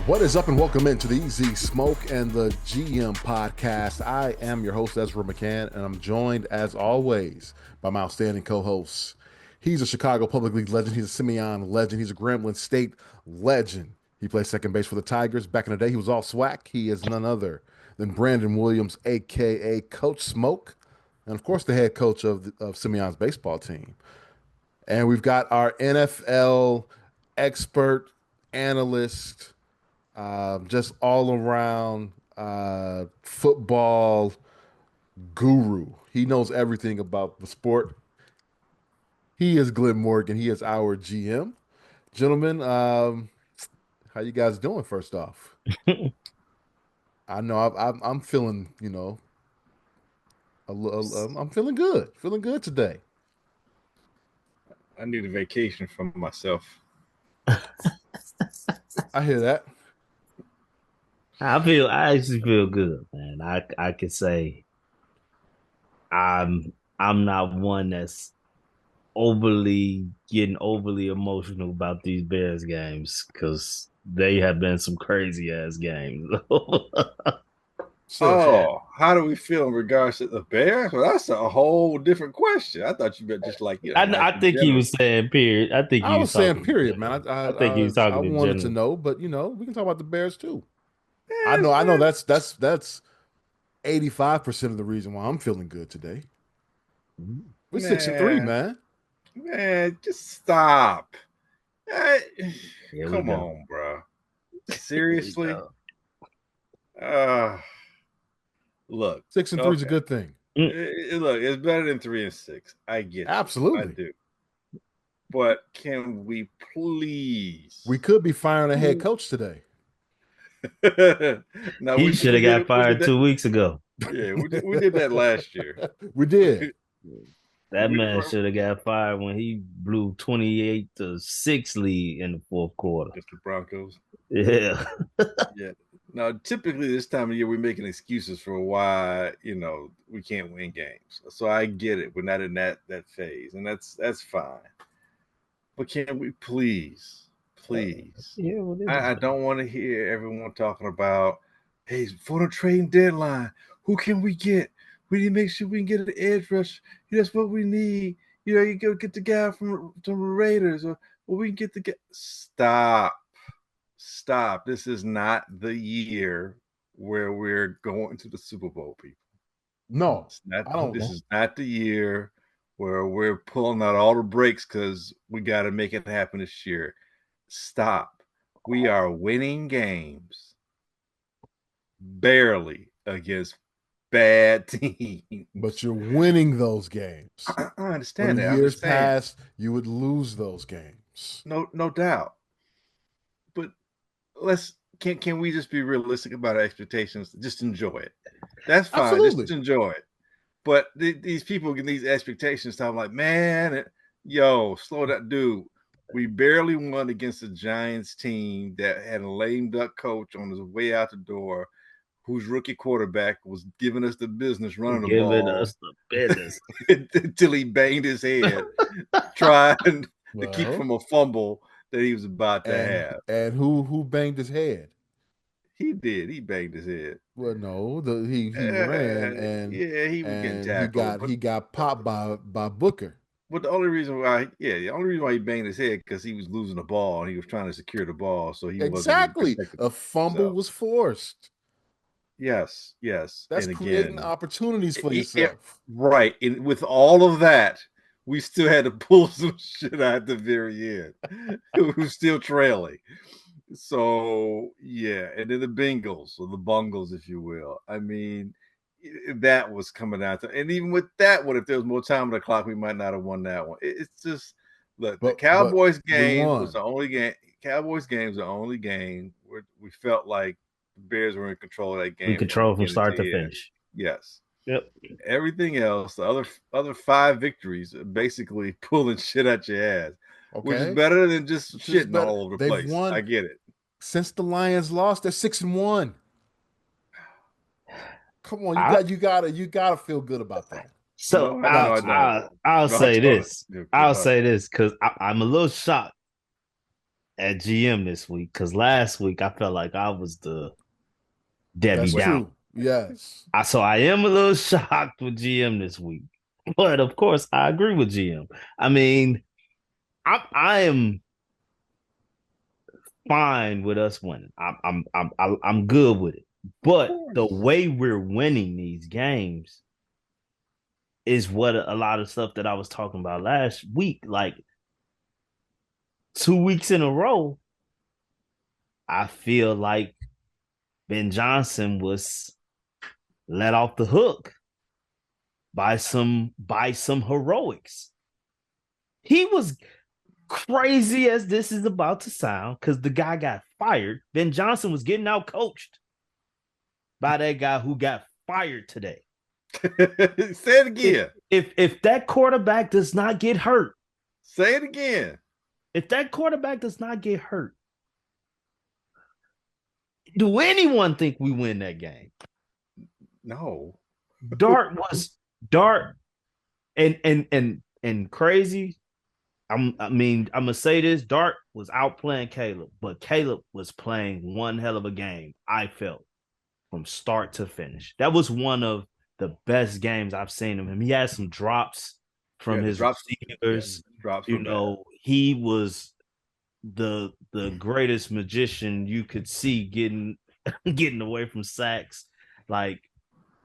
What is up, and welcome into the Easy Smoke and the GM podcast. I am your host, Ezra McCann, and I'm joined, as always, by my outstanding co-hosts. He's a Chicago Public League legend. He's a Simeon legend. He's a Grambling State legend. He plays second base for the Tigers. Back in the day, he was all SWAC. He is none other than Brandon Williams, a.k.a. Coach Smoke, and, of course, the head coach of Simeon's baseball team. And we've got our NFL expert, analyst, just all around football guru. He knows everything about the sport. He is Glenn Morgan. He is our GM. Gentlemen, how you guys doing? First off, I know I'm feeling, I'm feeling good. Feeling good today. I need a vacation from myself. I hear that. I actually feel good, man. I could say I'm not one that's getting overly emotional about these Bears games because they have been some crazy ass games. How do we feel in regards to the Bears? Well, that's a whole different question. I thought you meant just like I think he was saying period. I was saying period, man. I think he was talking. I wanted to know, but we can talk about the Bears too. I know that's 85% of the reason why I'm feeling good today. We're 6-3, man. Man, just stop. Come on, bro. Seriously? Look, 6-3 is a good thing. Look, it's better than 3-6. I get it. Absolutely. I do. But can we please? We could be firing a head coach today. Now, he should have got fired 2 weeks ago. Yeah, we did that last year. We did. That man should have got fired when he blew 28-6 lead in the fourth quarter. Just the Broncos. Yeah. Yeah. Now, typically this time of year, we're making excuses for why, we can't win games. So I get it. We're not in that phase, and that's fine. But can we please? Yeah, I don't want to hear everyone talking about, hey, for the trading deadline, who can we get? We need to make sure we can get an edge rush. That's what we need. You go get the guy from the Raiders, or we can get the guy. Stop. This is not the year where we're going to the Super Bowl, people. No, this is not the year where we're pulling out all the breaks because we got to make it happen this year. Stop. We are winning games barely against bad teams. But you're winning those games. I understand that. In years past, you would lose those games. No doubt. But can we just be realistic about our expectations? Just enjoy it. That's fine. Absolutely. Just enjoy it. But these people get these expectations. I'm like, man, slow that dude. We barely won against a Giants team that had a lame duck coach on his way out the door, whose rookie quarterback was giving us the business running the ball. Giving us the business. Until he banged his head, trying to keep from a fumble that he was about to have. And who banged his head? He did. He banged his head. Well, no, he ran and he was getting tackled. He got popped by Booker. But the only reason why he banged his head because he was losing the ball and he was trying to secure the ball, so he exactly a fumble was forced. Yes. That's creating opportunities for yourself, right? And with all of that, we still had to pull some shit out at the very end. We were still trailing. So yeah, and then the Bengals or the Bungles, if you will. I mean, that was coming out, and even with that one, if there was more time on the clock, we might not have won that one. It's just look, the Cowboys game was the only game. Cowboys game's the only game where we felt like the Bears were in control of that game. We control from start to finish. Yes. Yep. Everything else, the other 5 victories, basically pulling shit out your ass, which is better than just shitting all over the place. I get it. Since the Lions lost, they're 6-1. Come on, you gotta feel good about that. So I'll say this. I'll say this because I'm a little shocked at GM this week because last week I felt like I was the Debbie That's Down. true. Yes. So I am a little shocked with GM this week, but of course I agree with GM. I mean, I am fine with us winning. I'm good with it. But the way we're winning these games is what a lot of stuff that I was talking about last week. Like 2 weeks in a row, I feel like Ben Johnson was let off the hook by some heroics. He was crazy as this is about to sound because the guy got fired. Ben Johnson was getting out coached by that guy who got fired today. Say it again. If that quarterback does not get hurt, say it again. If that quarterback does not get hurt, do anyone think we win that game? No. Dart and crazy. I'm gonna say this: Dart was outplaying Caleb, but Caleb was playing one hell of a game. I felt from start to finish. That was one of the best games I've seen of him. He had some drops from his receivers. Drops he was the greatest magician you could see getting away from sacks. Like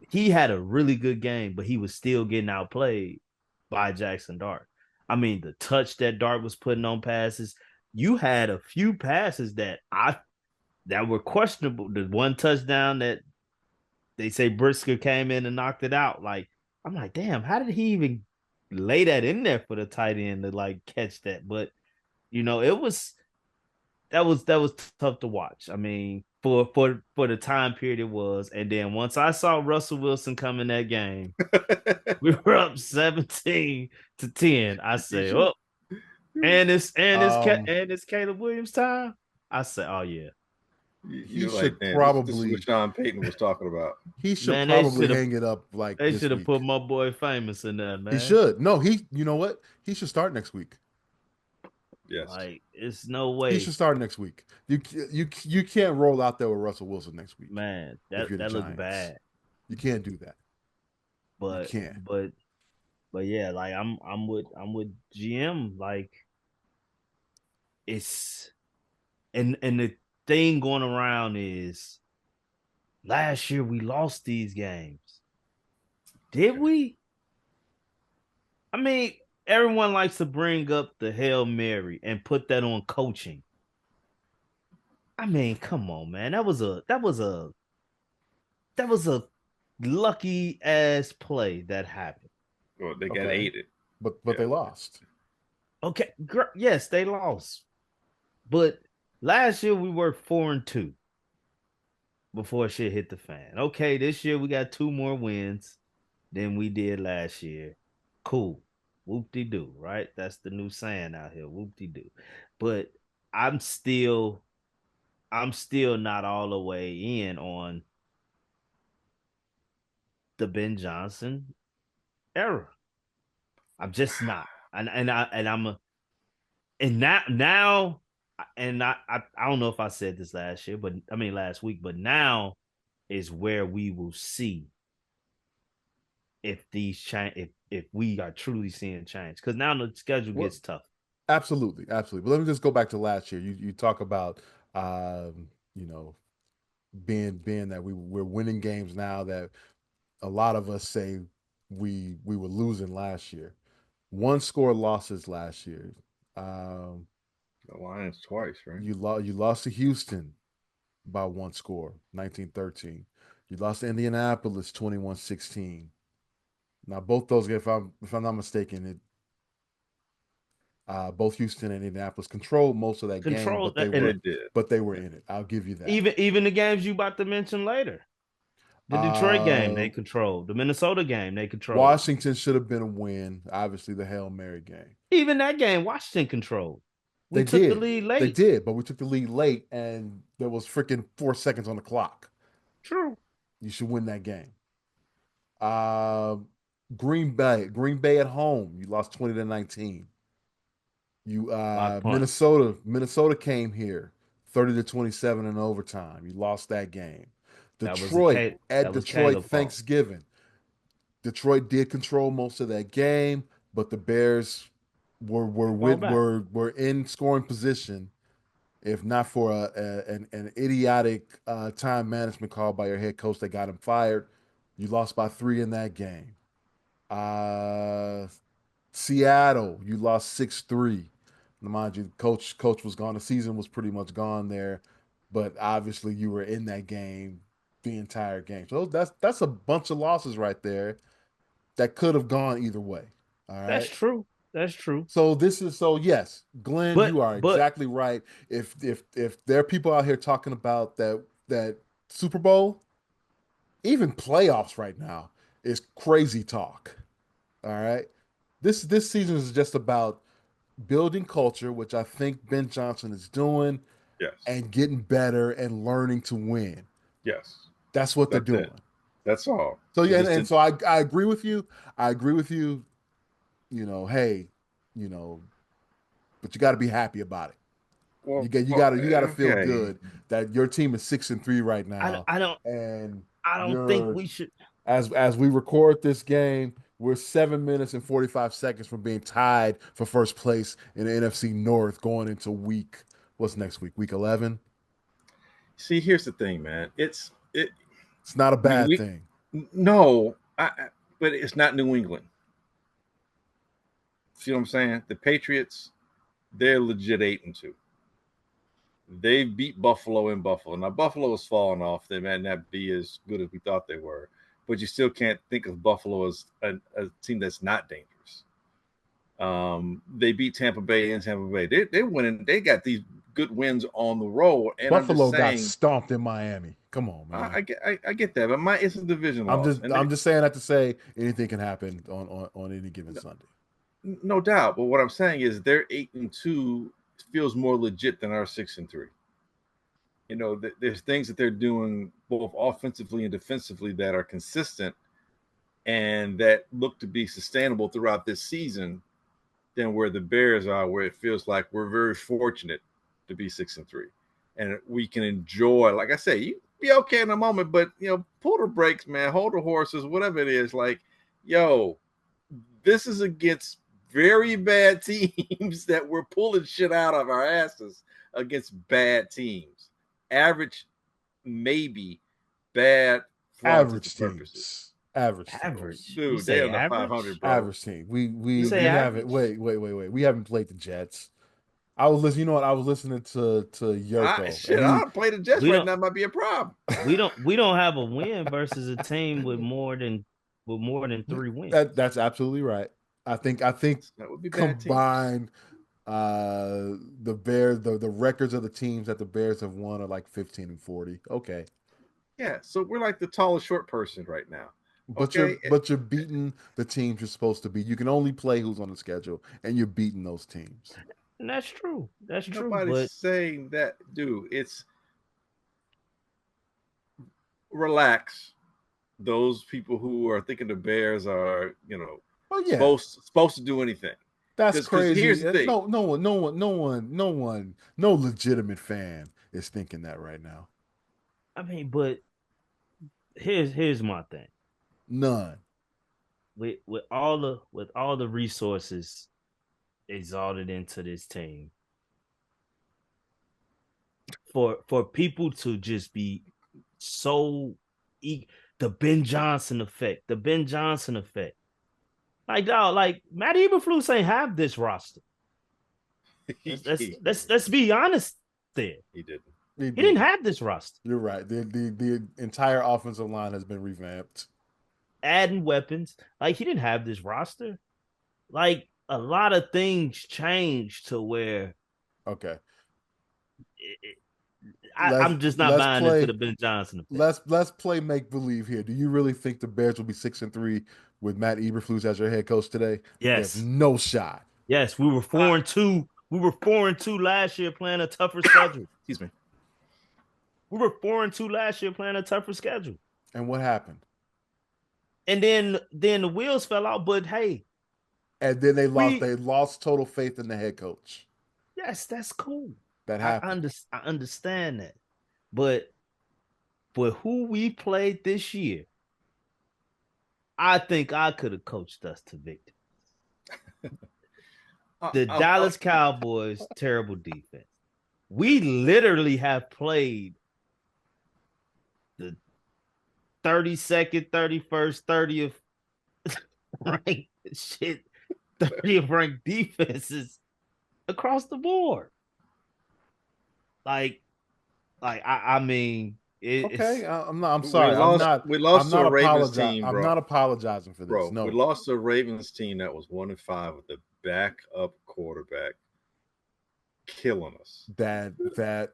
he had a really good game, but he was still getting outplayed by Jackson Dart. I mean, the touch that Dart was putting on passes, you had a few passes that were questionable. The one touchdown that they say Brisker came in and knocked it out. Like, I'm like, damn, how did he even lay that in there for the tight end to like catch that? But it was that was tough to watch. I mean, for the time period it was. And then once I saw Russell Wilson come in that game, we were up 17-10. I say, oh, and it's Caleb Williams time. I said, oh yeah. He should probably. This is what Sean Payton was talking about. He should probably hang it up like they should have put my boy Famous in there, man. He should. No, you know what? He should start next week. Yes. Like, it's no way. He should start next week. You can't roll out there with Russell Wilson next week. Man, that looks bad. You can't do that. But you can't. But yeah, like I'm with GM. Like it's and the thing going around is last year we lost these games. Did we? I mean, everyone likes to bring up the Hail Mary and put that on coaching. I mean, come on, man. That was a lucky ass play that happened. Well, they got aided. But they lost. Okay, yes, they lost. But last year we were 4-2 before shit hit the fan. Okay, this year we got 2 more wins than we did last year. Cool. Whoop-de-doo, right? That's the new saying out here. Whoop-de-doo. But I'm still not all the way in on the Ben Johnson era. I'm just not. I don't know if I said this last week, but now is where we will see if these change, if we are truly seeing change, because now the schedule gets tough. Absolutely. But let me just go back to last year. You talk about being that we're winning games now that a lot of us say we were losing last year. 1-score losses last year. The Lions twice, right? You lost to Houston by 1 score, 19-13. You lost to Indianapolis 21-16. Now both those, if I'm not mistaken, both Houston and Indianapolis controlled most of that game, but they were in it. I'll give you that. Even the games you about to mention later. The Detroit game they controlled. The Minnesota game they controlled. Washington should have been a win. Obviously, the Hail Mary game. Even that game, Washington controlled. We took the lead late. They did, but we took the lead late, and there was freaking 4 seconds on the clock. True. You should win that game. Green Bay at home, you lost 20-19. You Block punt. Minnesota came here 30-27 in overtime. You lost that game. That was a Detroit at that was Detroit Kanga fault. Thanksgiving. Detroit did control most of that game, but the Bears Fall back. were in scoring position. If not for an idiotic time management call by your head coach that got him fired, you lost by 3 in that game. Uh, Seattle, you lost 6-3. Now, mind you, coach was gone. The season was pretty much gone there, but obviously you were in that game the entire game. So that's a bunch of losses right there that could have gone either way. All That's right. true. That's true. So yes, Glenn, you are But exactly right. If there are people out here talking about that Super Bowl, even playoffs right now is crazy talk. All right. This season is just about building culture, which I think Ben Johnson is doing, Yes. and getting better and learning to win. Yes. That's what they're That's doing. it. That's all. So It yeah, just and didn't- so I agree with you. I agree with you. You know, hey, you know, but you got to be happy about it. well, You got to feel okay. good that your team is 6-3 right I, now, I don't and I don't think we should. as we record this game, we're 7 minutes and 45 seconds from being tied for first place in the NFC North going into what's next week? Week 11. See, here's the thing, man. It's Not a bad thing. No, but it's not New England. See what I'm saying? The Patriots, they're legit 8-2. They beat Buffalo in Buffalo. Now Buffalo has fallen off. They might not be as good as we thought they were, but you still can't think of Buffalo as a team that's not dangerous. They beat Tampa Bay in Tampa Bay. They're winning. They got these good wins on the road. And Buffalo got stomped in Miami. Come on, man. I get that, but it's a division loss. I'm just saying that to say anything can happen on any given Sunday. No doubt. But what I'm saying is their 8-2 feels more legit than our 6-3. You know, there's things that they're doing both offensively and defensively that are consistent and that look to be sustainable throughout this season than where the Bears are, where it feels like we're very fortunate to be 6-3. And we can enjoy, like I say, you be okay in a moment, but pull the brakes, man, hold the horses, whatever it is. Like, this is against very bad teams that we're pulling shit out of our asses against bad teams. Average, maybe bad average teams. Average, dude. They have a 500, bro. Average team. We haven't. Wait. We haven't played the Jets. I was listening. You know what? I was listening to Yurko. I don't play the Jets right now. Might be a problem. We don't have a win versus a team with more than 3 wins. That's absolutely right. I think that would be combined. The Bears, the records of the teams that the Bears have won are like 15-40. Okay. Yeah, so we're like the tallest short person right now. But you're beating the teams you're supposed to beat. You can only play who's on the schedule, and you're beating those teams. And that's true. That's true. Nobody's saying that, dude. It's relax. Those people who are thinking the Bears are, supposed to do anything. That's crazy. Here's the thing. No legitimate fan is thinking that right now. I mean, but here's my thing. None. With all the resources exalted into this team, for people to just be so the Ben Johnson effect. Like, dog, like Matt Eberflus ain't have this roster. Let's be honest there. He didn't. He didn't have this roster. You're right. The entire offensive line has been revamped. Adding weapons. Like, he didn't have this roster. Like, a lot of things changed to where okay. I'm just not buying into the Ben Johnson effect. Let's play make believe here. Do you really think the Bears will be 6-3 with Matt Eberflus as your head coach today? Yes. There's no shot. Yes, we were 4-2. We were 4-2 last year playing a tougher schedule. Excuse me. We were 4-2 last year playing a tougher schedule. And what happened? And then the wheels fell out. But hey, and then they We lost total faith in the head coach. Yes, that's cool. That I happened. I understand that. But for who we played this year, I think I could have coached us to victory. The Dallas Cowboys, terrible defense. We literally have played the 32nd, 31st, 30th ranked shit, 30th ranked defenses across the board. Like I mean, Okay, it's I'm sorry. We lost to a Ravens apologize. team, I'm bro. not apologizing for this. Bro, No, we lost to a Ravens team that was 1-5 with the backup quarterback killing us. that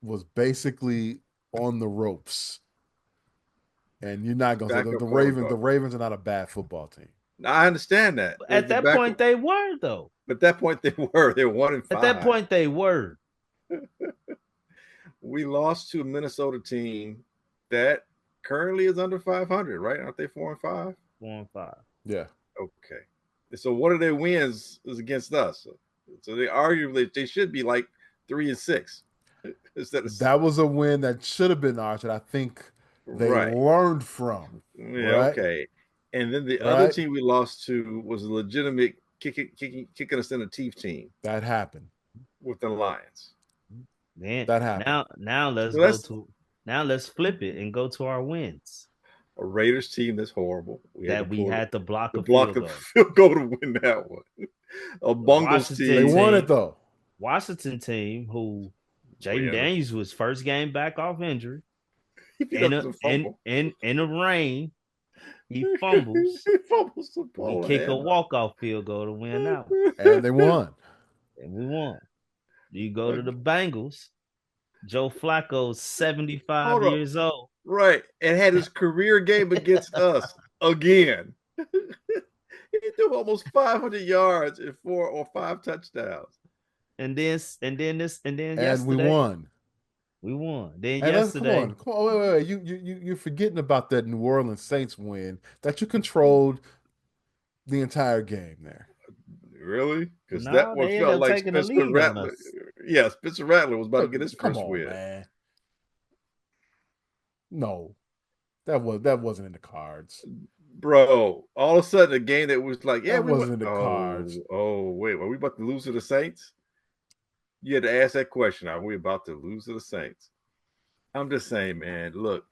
was basically on the ropes. And you're not gonna say Backup the Ravens. The quarterback. Ravens are not a bad football team. I understand that. at that point they were though. But at that point they were. They were 1-5. At that point they were. We lost to a Minnesota team that currently is under 500, right? Aren't they 4-5? 4-5. Yeah. Okay. So one of their wins is against us. So they arguably they should be like 3-6 instead of That was a win that should have been ours that I think they learned from. Yeah, right? okay. And then the other team we lost to was a legitimate kicking us in the teeth team. That happened with the Lions. Man, that happened. Now let's flip it and go to our wins. A Raiders team that's horrible. We had to block the field goal to win that one. A Bungles team. They won it though. Washington team who Jaden Daniels was first game back off injury. In the rain, he fumbles. He fumbles the ball. We kick a walk-off field goal to win that one. And they won. And we won. You go to the Bengals. Joe Flacco's 75 years old. Right. And had his career game against us again. He threw almost 500 yards and 4 or 5 touchdowns. And then yesterday. And we won. We won. Then yesterday. Come on, wait. You're forgetting about that New Orleans Saints win that you controlled the entire game there. Really? Because that one felt like Spencer Rattler. Yeah, Spencer Rattler was about to get his first win. Man. No, that wasn't in the cards, bro. All of a sudden, a game that was like, we wasn't in the cards. Oh, wait, are we about to lose to the Saints? You had to ask that question. Are we about to lose to the Saints? I'm just saying, man. Look,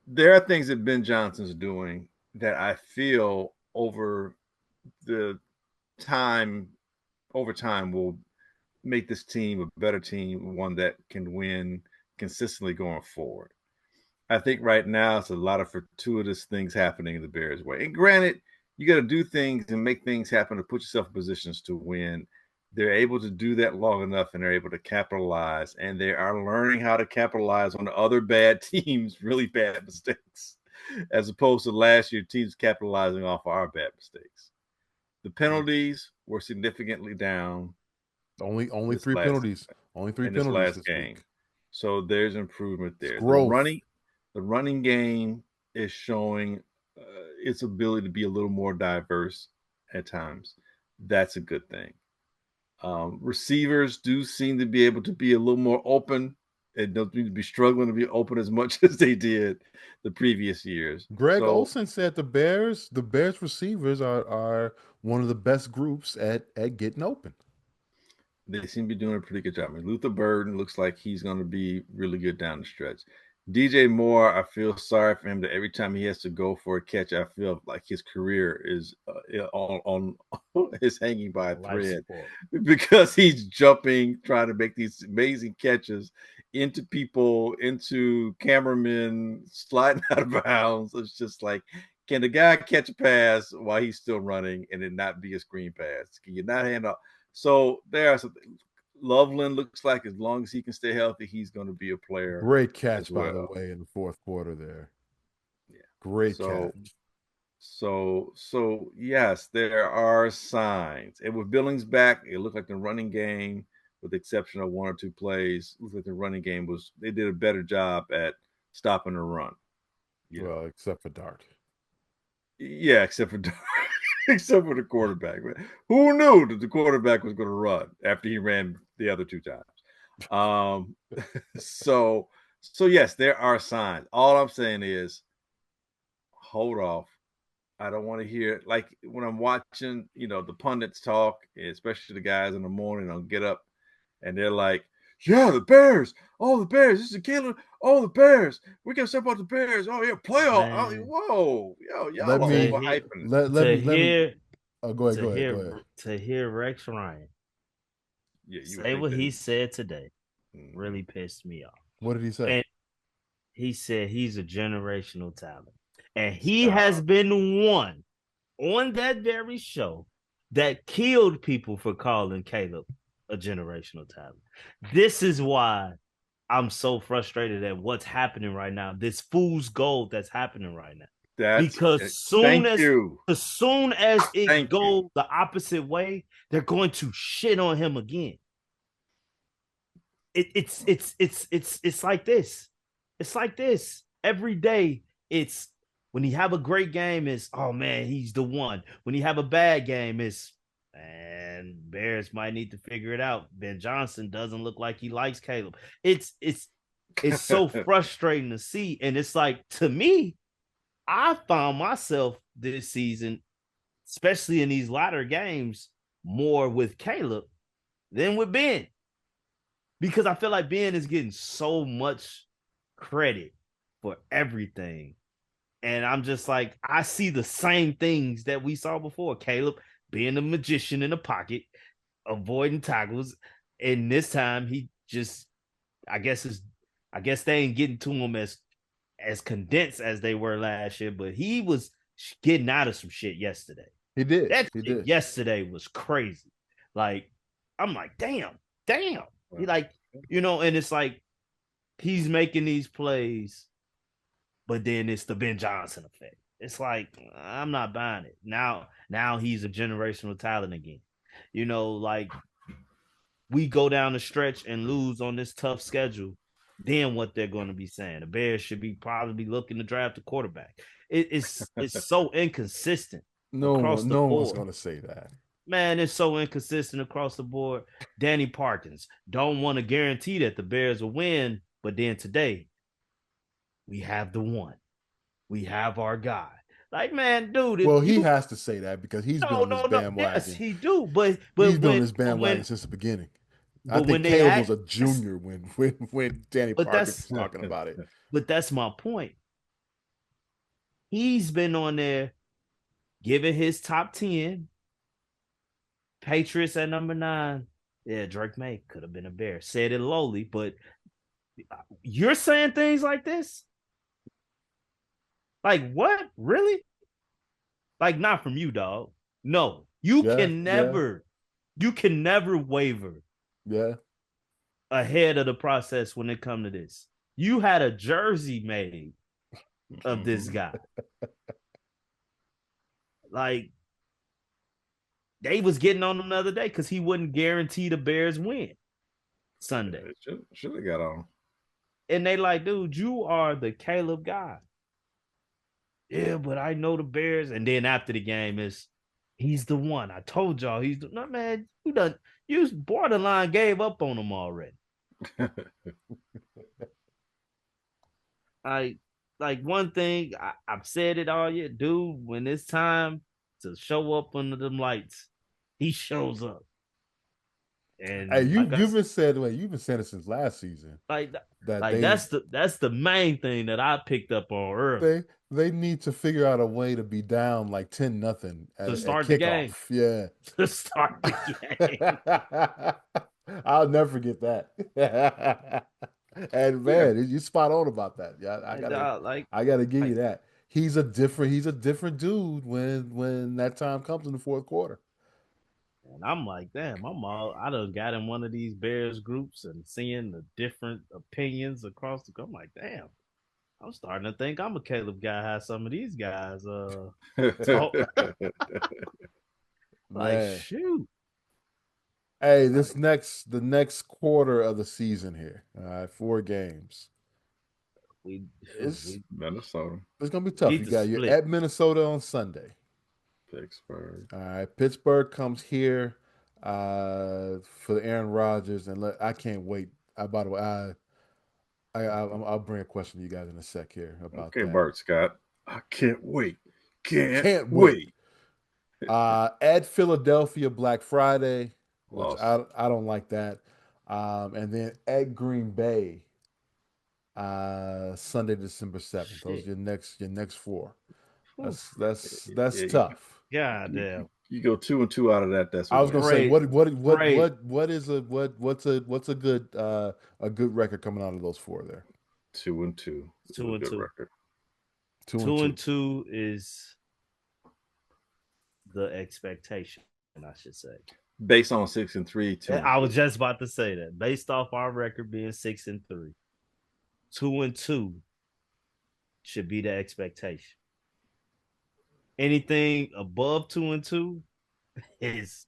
there are things that Ben Johnson's doing that I feel over time will make this team a better team, one that can win consistently going forward. I think right now it's a lot of fortuitous things happening in the Bears' way. And granted, you got to do things and make things happen to put yourself in positions to win. They're able to do that long enough, and they're able to capitalize, and they are learning how to capitalize on the other bad teams' really bad mistakes, as opposed to last year teams capitalizing off of our bad mistakes. The penalties were significantly down. Only 3 penalties. Only 3 penalties last this game. Week. So there's improvement there. The running game is showing its ability to be a little more diverse at times. That's a good thing. Receivers do seem to be able to be a little more open. They don't need to be struggling to be open as much as they did the previous years. Greg Olsen said the Bears receivers are one of the best groups at getting open. They seem to be doing a pretty good job. I mean, Luther Burden looks like he's going to be really good down the stretch. DJ Moore, I feel sorry for him that every time he has to go for a catch, I feel like his career is on is hanging by a thread because he's jumping, trying to make these amazing catches into people, into cameramen, sliding out of bounds. It's just like, can the guy catch a pass while he's still running and it not be a screen pass? Can you not hand off? So there are some. Loveland looks like as long as he can stay healthy, he's going to be a player. Great catch, by the way, in the fourth quarter there. Yeah. Great catch. So yes, there are signs. And with Billings back, it looked like the running game, with the exception of 1 or 2 plays, looked like the running game they did a better job at stopping the run. Well, except for Dart. Yeah, except for Dart. except for the quarterback. Who knew that the quarterback was going to run after he ran the other 2 times? So yes, there are signs. All I'm saying is, hold off. I don't want to hear, like, when I'm watching, the pundits talk, especially the guys in the morning on Get Up, and they're like, "Yeah, the Bears. Oh, the Bears. This is Caleb. Oh, the Bears. We can step out the Bears. Oh, yeah, playoff. Oh, Man. whoa, yo, Let y'all are me overhyping it." let me. Oh, go ahead. To hear Rex Ryan Yeah, you would say think what that. he said today Mhm. really pissed me off. What did he say? And he said he's a generational talent. And he has been one on that very show that killed people for calling Caleb a generational talent. This is why I'm so frustrated at what's happening right now. This fool's gold that's happening right now. Because as soon as it goes the opposite way, they're going to shit on him again. It's like this. It's like this every day. It's when he have a great game, it's oh man, he's the one. When he have a bad game, it's and Bears might need to figure it out. Ben Johnson doesn't look like he likes Caleb. It's so frustrating to see, and it's like, to me, I found myself this season, especially in these latter games, more with Caleb than with Ben. Because I feel like Ben is getting so much credit for everything. And I'm just like, I see the same things that we saw before. Caleb being a magician in the pocket, avoiding tackles. And this time he just, I guess they ain't getting to him as condensed as they were last year, but he was getting out of some shit yesterday. He did. That shit yesterday was crazy. Like, I'm like, damn. He like, and it's like he's making these plays, but then it's the Ben Johnson effect. It's like, I'm not buying it. Now he's a generational talent again. Like, we go down the stretch and lose on this tough schedule, then what they're going to be saying. The Bears should be probably looking to draft a quarterback. It's so inconsistent. No one's going to say that. Man, it's so inconsistent across the board. Danny Parkins don't want to guarantee that the Bears will win, but then today we have the one. We have our guy. Like, man, dude. Well, he has to say that because he's been on this bandwagon. Yes, he do. But he's been on this bandwagon since the beginning. I think Caleb was a junior when Danny Parkins was talking about it. But that's my point. He's been on there giving his top 10. Patriots at number 9. Yeah, Drake May could have been a Bear. Said it lowly, but you're saying things like this? Like, what? Really? Like, not from you, dog. No. You can never waver ahead of the process when it comes to this. You had a jersey made of this guy. Like, they was getting on him the other day because he wouldn't guarantee the Bears win Sunday. Should have got on. And they like, dude, you are the Caleb guy. Yeah, but I know the Bears. And then after the game he's the one. I told y'all he's the no, man. You borderline gave up on him already. Like one thing, I've said it all year, dude. When it's time to show up under them lights, he shows up. And hey, you've been saying it since last season. That's the main thing that I picked up on early. They need to figure out a way to be down like 10-0 to start the game. Yeah, to start the game. I'll never forget that. And man, you spot on about that. Yeah, I gotta give you that. He's a different dude when that time comes in the fourth quarter. And I'm like, damn, I done got in one of these Bears groups and seeing the different opinions across the. I'm like, damn, I'm starting to think I'm a Caleb guy. How some of these guys like, shoot. Hey, the next quarter of the season here. All right, 4 games. Minnesota. It's gonna be tough. You got at Minnesota on Sunday. Pittsburgh. All right, Pittsburgh comes here for Aaron Rodgers, and I can't wait. By the way, I'll bring a question to you guys in a sec here about Okay, that. Bart Scott. I can't wait. Can't Can't wait. wait. At Philadelphia Black Friday, which Loss. I don't like that. And then at Green Bay, Sunday, December 7th. Those are your next four. That's Yeah, tough. God damn. you go 2-2 out of that. That's I was gonna say Great. what's a good record coming out of those four there? 2-2. This is a good 2-2. record. 2-2 is the expectation, I should say. Based on 6-3. I was just about to say that. Based off our record being 6-3, 2-2 should be the expectation. Anything above 2-2 is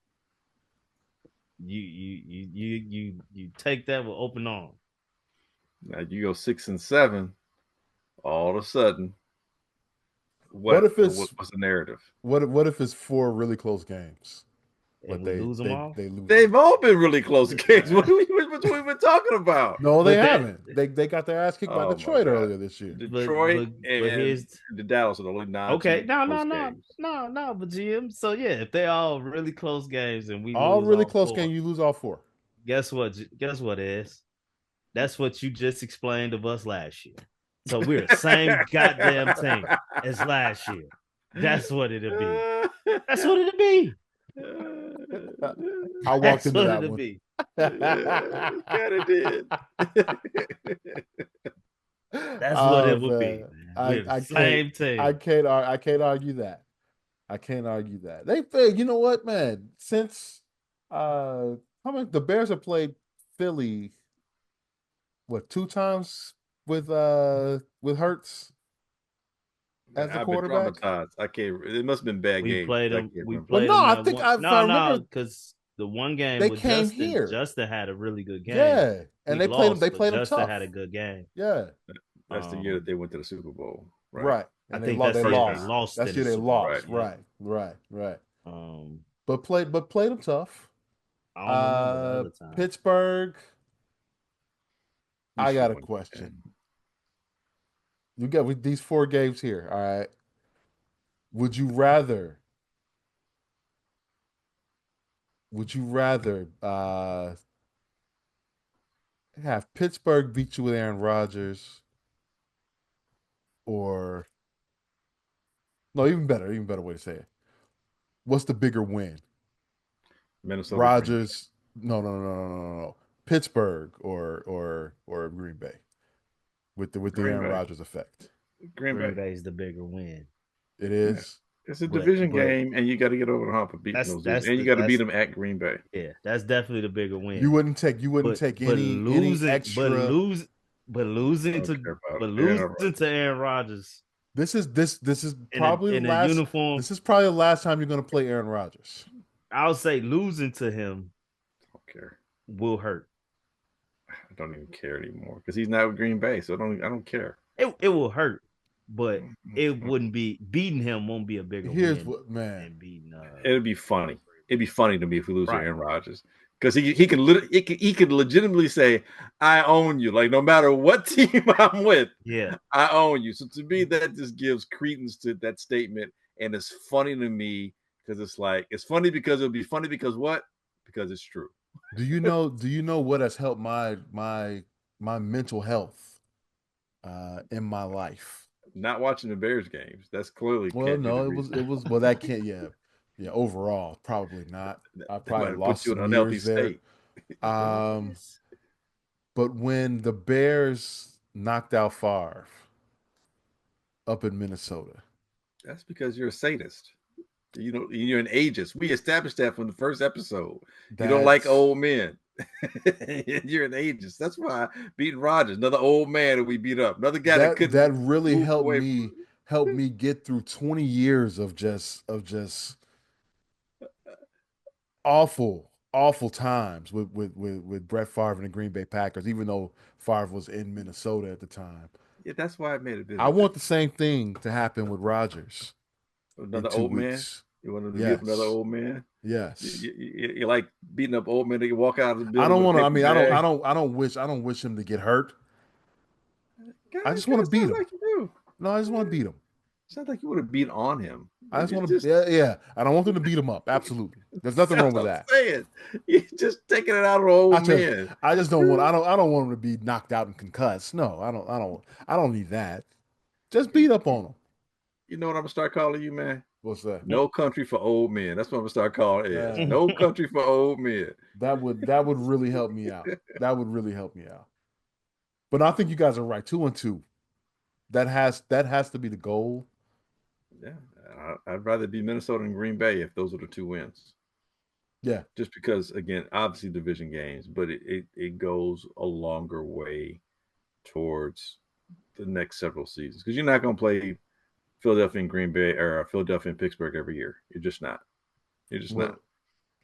you take that with open arms. Now you go 6-7. All of a sudden, What's what's the narrative? What if it's four really close games? And we lose them all? They lose. They've all been really close games. What we been talking about? No, they But haven't. They got their ass kicked by Oh, my Detroit God. earlier this year. Detroit but and here's the Dallas are the only nine. okay. No, games. but GM. So yeah, if they all really close games and we All lose really all close four, games, you lose all four. guess what? Guess what is? That's what you just explained of us last year. So we're the same goddamn team as last year. That's what it'll be. That's what it'll be. I walked That's into what that it'll one. be. Kind of did. That's what it will be. Man. We're the same team. I can't argue that. I can't argue that. You know what, man? Since the Bears have played Philly, two times with Hurts as the I've quarterback? been traumatized. I can't. It must have been bad We games. played I them. can't We remember. played Well, no, them. I think if I remember, because the one game they with came Justin, here. Justin had a really good game. Yeah, and We they played lost, them. They but played them Justin tough. had a good game. Yeah, That's the year that they went to the Super Bowl. right. I And think they that's the year lost. they lost. That's in year the they Super Bowl, lost. yeah. Right. Um, But played them tough. I don't remember the other time. Pittsburgh. You I got a showing, question. man. You got with these four games here. All right. Would you rather have Pittsburgh beat you with Aaron Rodgers, or no, even better way to say it. What's the bigger win? Minnesota. Rodgers? No. Pittsburgh or Green Bay with the Green Aaron Bay. Rodgers effect. Green Green Bay. Bay is the bigger win. It is. It's a But- division but- game, and you got to get over the hump of beating That's- those that's dudes, and you the- got to beat that's- them at Green Bay. Yeah, that's definitely the bigger win. You wouldn't take any extra. but losing I don't to care about but Aaron losing Rodgers. to Aaron Rodgers This is in probably a the last uniform. This is probably the last time you're going to play Aaron Rodgers. I'll say losing to him I don't care. will hurt. I don't even care anymore because he's not with Green Bay, so I don't care. It will hurt, but it wouldn't be beating him. Won't be a bigger Here's win what, man. than beating. It'd be funny. It'd be funny to me if we lose to Right. Aaron Rodgers because he could legitimately say, "I own you." Like no matter what team I'm with, Yeah, I own you. So to me, that just gives credence to that statement, and it's funny to me because it's funny because it'll be funny because what? Because it's true. Do you know what has helped my mental health in my life? Not watching the Bears games. That's clearly Well, can't be no, the it reason. was well that can't overall probably not. I That probably might have lost put you in some an unhealthy years there. state. But when the Bears knocked out Favre up in Minnesota, That's because you're a sadist. You know, you're an ageist. We established that from the first episode. You don't like that's- old men. You're an ageist. That's why beating Rodgers, another old man that we beat up, another guy that couldn't. that really move helped away me get through 20 years of just awful times with Brett Favre and the Green Bay Packers, even though Favre was in Minnesota at the time. Yeah, that's why I made it. I want the same thing to happen with Rodgers. Another in 2 old man. weeks. You want him to beat up Yes. another old man? Yes. You like beating up old men that can walk out of the building. I don't with a want to. I paper mean, bag? I don't wish him to get hurt. God, I just want to beat sounds him. like you do. No, I just want to beat him. Sounds like you would have beat on him. I just You want to. Yeah. I don't want them to beat him up. Absolutely. There's nothing wrong with I'm that. saying. You're just taking it out of old men. I just don't want. I don't want him to be knocked out and concussed. No, I don't need that. Just beat up on him. You know what I'm gonna start calling you, man? What's that? No country for old men. That's what I'm gonna start calling it. Yeah. No country for old men. That would really help me out. That would really help me out. But I think you guys are right. 2-2. That has to be the goal. Yeah, I'd rather be Minnesota and Green Bay if those are the 2 wins. Yeah. Just because, again, obviously division games, but it goes a longer way towards the next several seasons because you're not going to play Philadelphia and Green Bay or Philadelphia and Pittsburgh every year. You're just not. You're just not.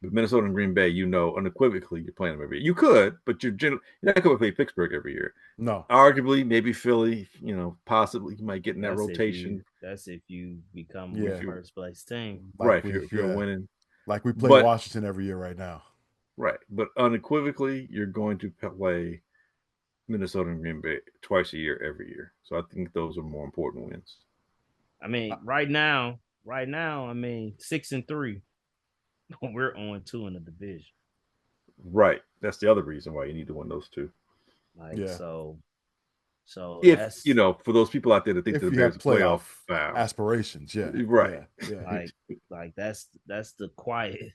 But Minnesota and Green Bay, unequivocally, you're playing them every year. You could, but you're not going to play Pittsburgh every year. No. Arguably, maybe Philly, possibly you might get in that rotation. That's if you become a first place team. Right. If you're winning. Like we play Washington every year right now. Right. But unequivocally, you're going to play Minnesota and Green Bay twice a year, every year. So I think those are more important wins. I mean, right now, I mean, 6-3. We're 0-2 in the division. Right. That's the other reason why you need to win those 2. So if for those people out there that think the Bears playoff aspirations, right, like that's the quiet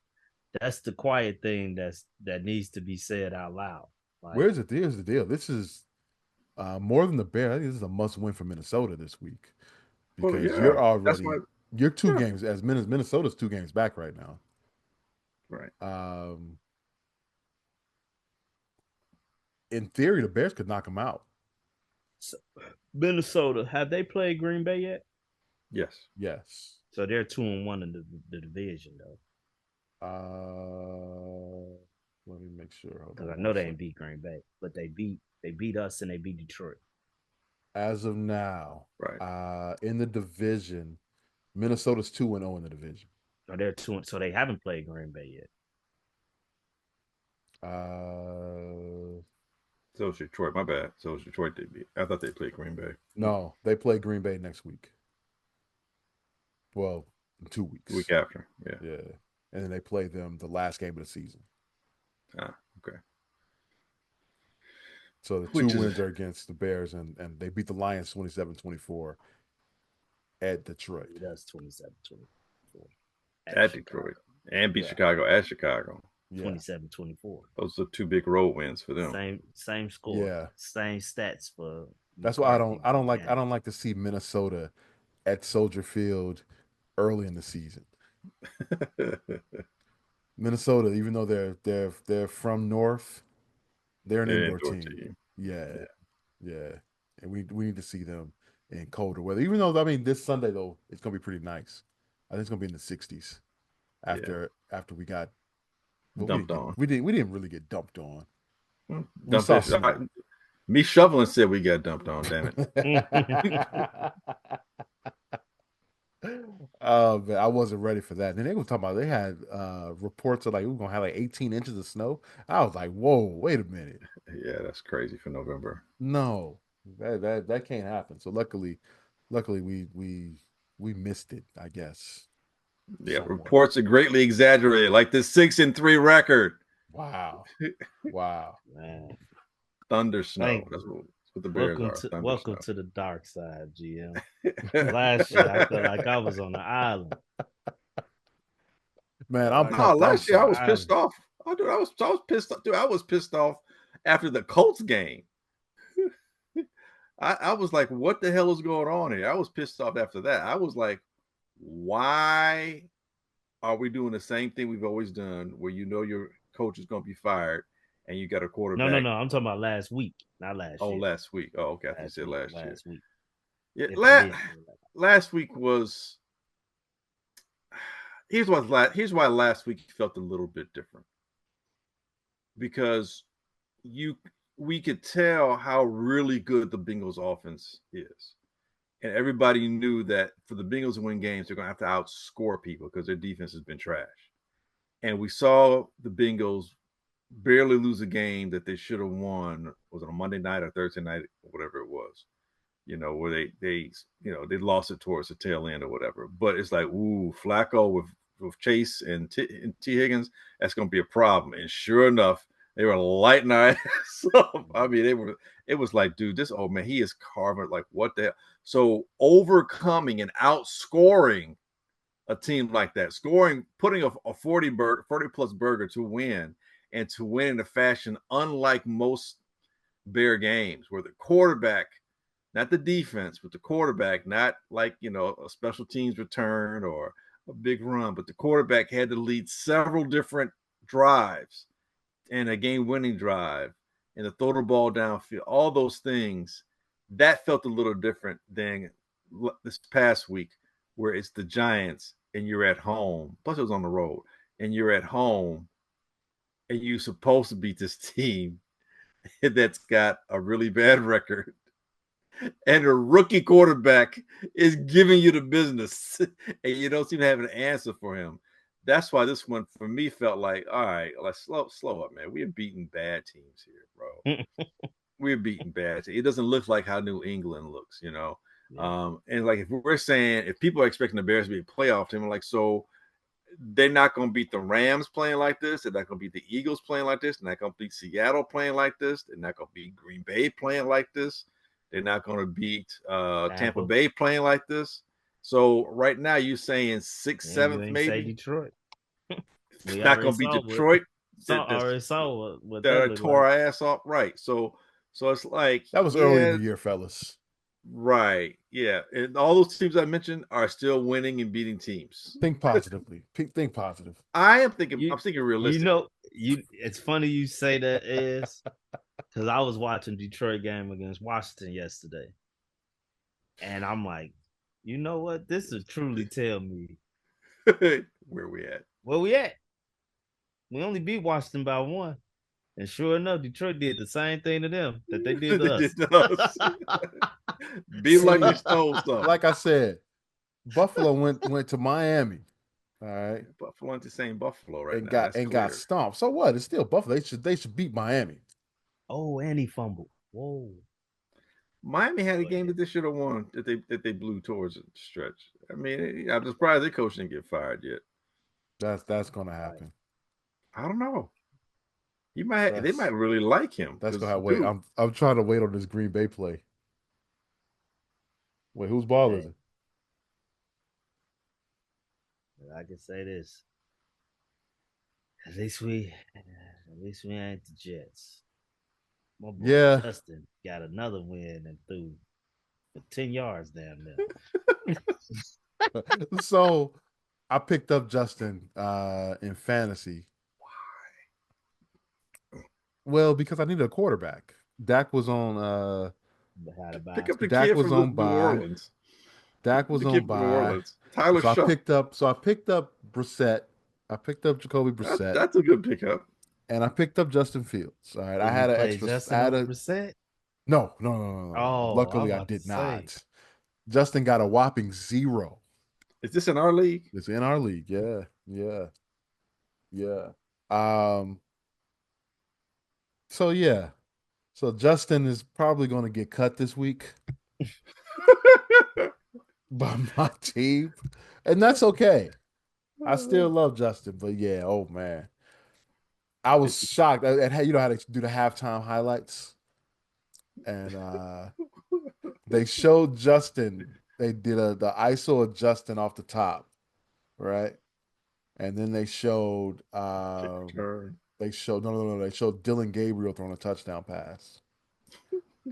thing that needs to be said out loud. Like, here's the deal. This is more than the Bears. I think this is a must win for Minnesota this week because you're already you're 2 games as Minnesota's 2 games back right now. Right. In theory, the Bears could knock them out. So, Minnesota, have they played Green Bay yet? Yes. So they're 2-1 in the division, though. Let me make sure. Because I know they ain't beat Green Bay, but they beat us and they beat Detroit. As of now, right? In the division, Minnesota's 2-0 in the division. So they're 2, so they haven't played Green Bay yet. So it's Detroit. My bad. So it's Detroit. I thought they played Green Bay. No, they play Green Bay next week. Well, in 2 weeks. The week after. Yeah. And then they play them the last game of the season. Okay. So the 2 wins are against the Bears, and they beat the Lions 27-24 at Detroit. That's 27-24 at Detroit, and beat Chicago at Chicago. 27-24. Those are 2 big road wins for them. Same score. Yeah. Same stats for. That's why I don't like to see Minnesota at Soldier Field early in the season. Minnesota, even though they're from North, they're an indoor team. Yeah. And we need to see them in colder weather. Even though this Sunday though it's gonna be pretty nice. I think it's gonna be in the 60s after we got dumped on. We didn't really get dumped on. Me shoveling said we got dumped on. Damn it. Oh man, I wasn't ready for that. And they were talking about they had reports of like we're gonna have like 18 inches of snow. I was like, whoa, wait a minute. Yeah, that's crazy for November. No, that can't happen. So luckily we missed it, I guess. Yeah, reports are greatly exaggerated, like this 6-3 record. Wow. Man. Thunder snow. That's what the Bears are. Welcome to the dark side, GM. Last year, I felt like I was on the island. Man, last year I was pissed off. I was pissed off. Dude, I was pissed off after the Colts game. I was like, what the hell is going on here? I was pissed off after that. I was like, why are we doing the same thing we've always done where your coach is going to be fired and you got a quarterback? No. I'm talking about last week, not last year. Oh, last week. Oh, okay. I think you said last year. Last week. Yeah, last week was – here's why last week felt a little bit different. Because we could tell how really good the Bengals offense is. and everybody knew that for the Bengals to win games, they're going to have to outscore people because their defense has been trash. And we saw the Bengals barely lose a game that they should have won. Was it a Monday night or Thursday night, or whatever it was? Where they lost it towards the tail end or whatever. But it's like, ooh, Flacco with Chase and T Higgins, that's going to be a problem. And sure enough, they were lighting our ass up. I mean, it was like, dude, this old man, he is carving like what the hell? So overcoming and outscoring a team like that, putting a 40 plus burger to win, and to win in a fashion unlike most Bear games where the quarterback, not the defense, but the quarterback, not like, a special teams return or a big run, but the quarterback had to lead several different drives and a game-winning drive and to throw the ball downfield, all those things. That felt a little different than this past week where it's the Giants and you're at home. Plus it was on the road and you're at home and you're supposed to beat this team that's got a really bad record. And a rookie quarterback is giving you the business and you don't seem to have an answer for him. That's why this one for me felt like, all right, let's slow up, man. We're beating bad teams here, bro. We're beating bad teams. It doesn't look like how New England looks, Yeah. And like if we're saying, if people are expecting the Bears to be a playoff team, I'm like, so they're not going to beat the Rams playing like this. They're not going to beat the Eagles playing like this. They're not going to beat Seattle playing like this. They're not going to beat Green Bay playing like this. They're not going to beat Tampa Bay playing like this. So right now you're saying sixth, seventh, maybe. Say Detroit. Not going to beat Detroit. Already saw what that tore our ass off. Right. So it's like that was early in the year, fellas. Right. Yeah. And all those teams I mentioned are still winning and beating teams. Think positively. Think positive. I'm thinking realistic. It's funny you say that is because I was watching Detroit game against Washington yesterday. And I'm like, you know what? This will truly tell me where we at. Where we at? We only beat Washington by 1. And sure enough, Detroit did the same thing to them that they did to us. Be like they stole something. Like I said, Buffalo went to Miami. All right. Buffalo ain't the same Buffalo right now. Got stomped. So what? It's still Buffalo. They should beat Miami. Oh, and he fumbled. Whoa. Miami had a game that they should have won that they blew towards the stretch. I mean, I'm surprised their coach didn't get fired yet. That's gonna happen. I don't know. They might really like him. That's gonna wait. I'm trying to wait on this Green Bay play. Wait, whose ball is it? I can say this. At least we ain't the Jets. My boy Justin got another win and threw for 10 yards down there. So I picked up Justin in fantasy. Why? Well, because I needed a quarterback. Dak was on pick up the Dak was on New Orleans. Dak was on bye. Tyler Shuck. I picked up Brissett. I picked up Jacoby Brissett. That's a good pickup. And I picked up Justin Fields. All right. I had an extra. Brissett? No. Oh, luckily I did not. Justin got a whopping 0. Is this in our league? It's in our league. Yeah. So Justin is probably going to get cut this week by my team, and that's okay. I still love Justin, but yeah, oh man, I was shocked. And you know how to do the halftime highlights, and they showed Justin. They did the ISO of Justin off the top, right? And then they showed They showed Dylan Gabriel throwing a touchdown pass.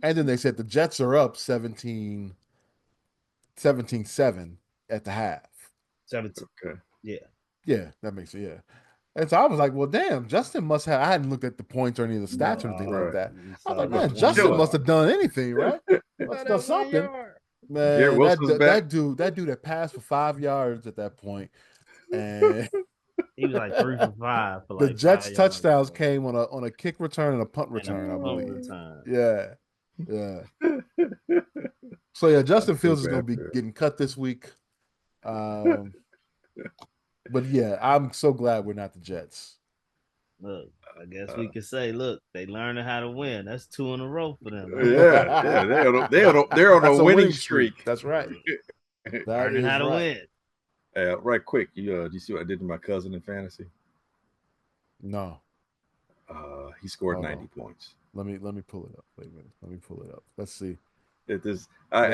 And then they said the Jets are up 17-7 at the half. 17. Okay. Yeah, that makes it, yeah. And so I was like, well, damn, Justin must have. I hadn't looked at the points or any of the stats or anything like that. I was like, man, Justin must have done anything, right? Must have done something. Man, that dude that passed for 5 yards at that point. And he was like 3 for 5 for the Jets touchdowns came on a kick return and a punt return, I believe. Yeah. So yeah, Justin feel Fields is going bad to be for him. getting cut this week. But yeah, I'm so glad we're not the Jets. Look, I guess we could say, look, they learning how to win. That's 2 in a row for them. Huh? Yeah, they're on That's a winning streak. That's right. That Learning is how to right. win. Right quick, do you see what I did to my cousin in fantasy? No. He scored Hold 90 on. points. Let me pull it up. Wait a minute. Let me pull it up. Let's see. Let's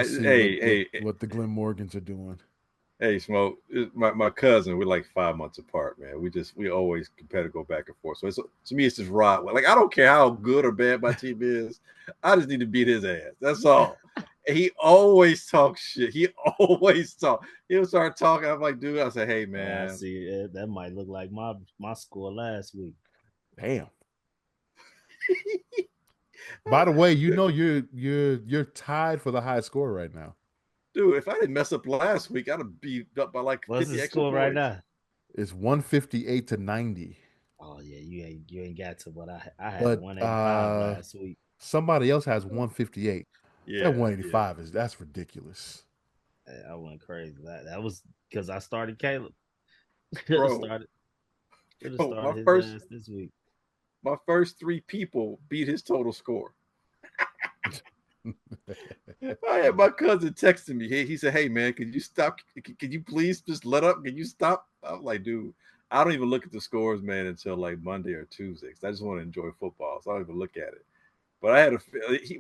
see what the Glenn Morgans are doing. Hey, Smoke, my cousin, we're like 5 months apart, man. We always compare to go back and forth. So to me, it's just right. Like, I don't care how good or bad my team is. I just need to beat his ass. That's all. And he always talks shit. He always talk. He'll start talking. I'm like, dude, I say, hey, man. I see. That might look like my score last week. Damn. By the way, you're tied for the high score right now. Dude, if I didn't mess up last week, I'd have beat up by like 50 What's the extra score points. right now? It's 158 to 90. Oh yeah, you ain't got to what I had. But 185 last week. Somebody else has 158. Yeah, that 185 that's ridiculous. I went crazy. That was because I started Caleb. Bro, started his ass this week. My first 3 people beat his total score. I had my cousin texting me. He said, hey, man, could you stop? Could you please just let up? Can you stop? I'm like, dude, I don't even look at the scores, man, until like Monday or Tuesday. I just want to enjoy football. So I don't even look at it. But I had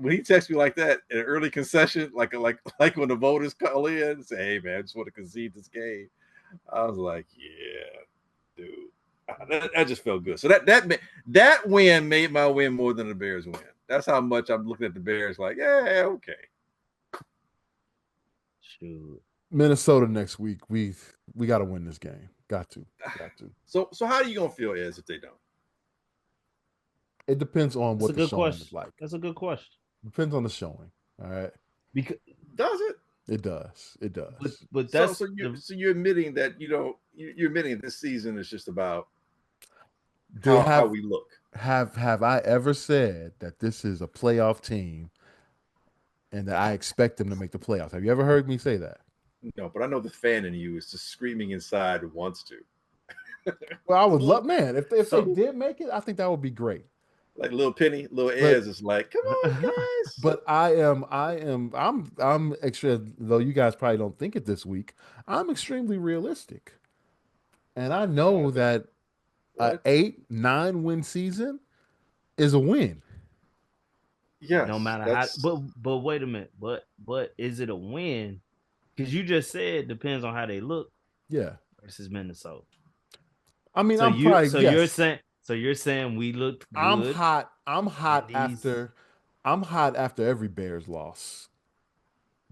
when he texted me like that in an early concession, like when the voters call in and say, hey, man, I just want to concede this game. I was like, yeah, dude. That just felt good. So that win made my win more than the Bears win. That's how much I'm looking at the Bears like, yeah, okay. Shoot. Minnesota next week. We got to win this game. Got to. So how are you gonna feel, Ez, if they don't? It depends on what the showing is like. That's a good question. Depends on the showing. All right. Because does it? It does. It does. But that's so you're admitting that you're admitting this season is just about how we look. Have I ever said that this is a playoff team and that I expect them to make the playoffs? Have you ever heard me say that? No, but I know the fan in you is just screaming inside and wants to. Well, I would love, man, if they did make it, I think that would be great. Like little Penny, little Ez is like, come on, guys. But I'm extra, though you guys probably don't think it this week. I'm extremely realistic. And I know that an 8-9 win season is a win. Yeah. No matter how, but wait a minute. But is it a win? Because you just said it depends on how they look. Yeah. Versus Minnesota. I mean, you're saying we looked good. I'm hot after every Bears loss.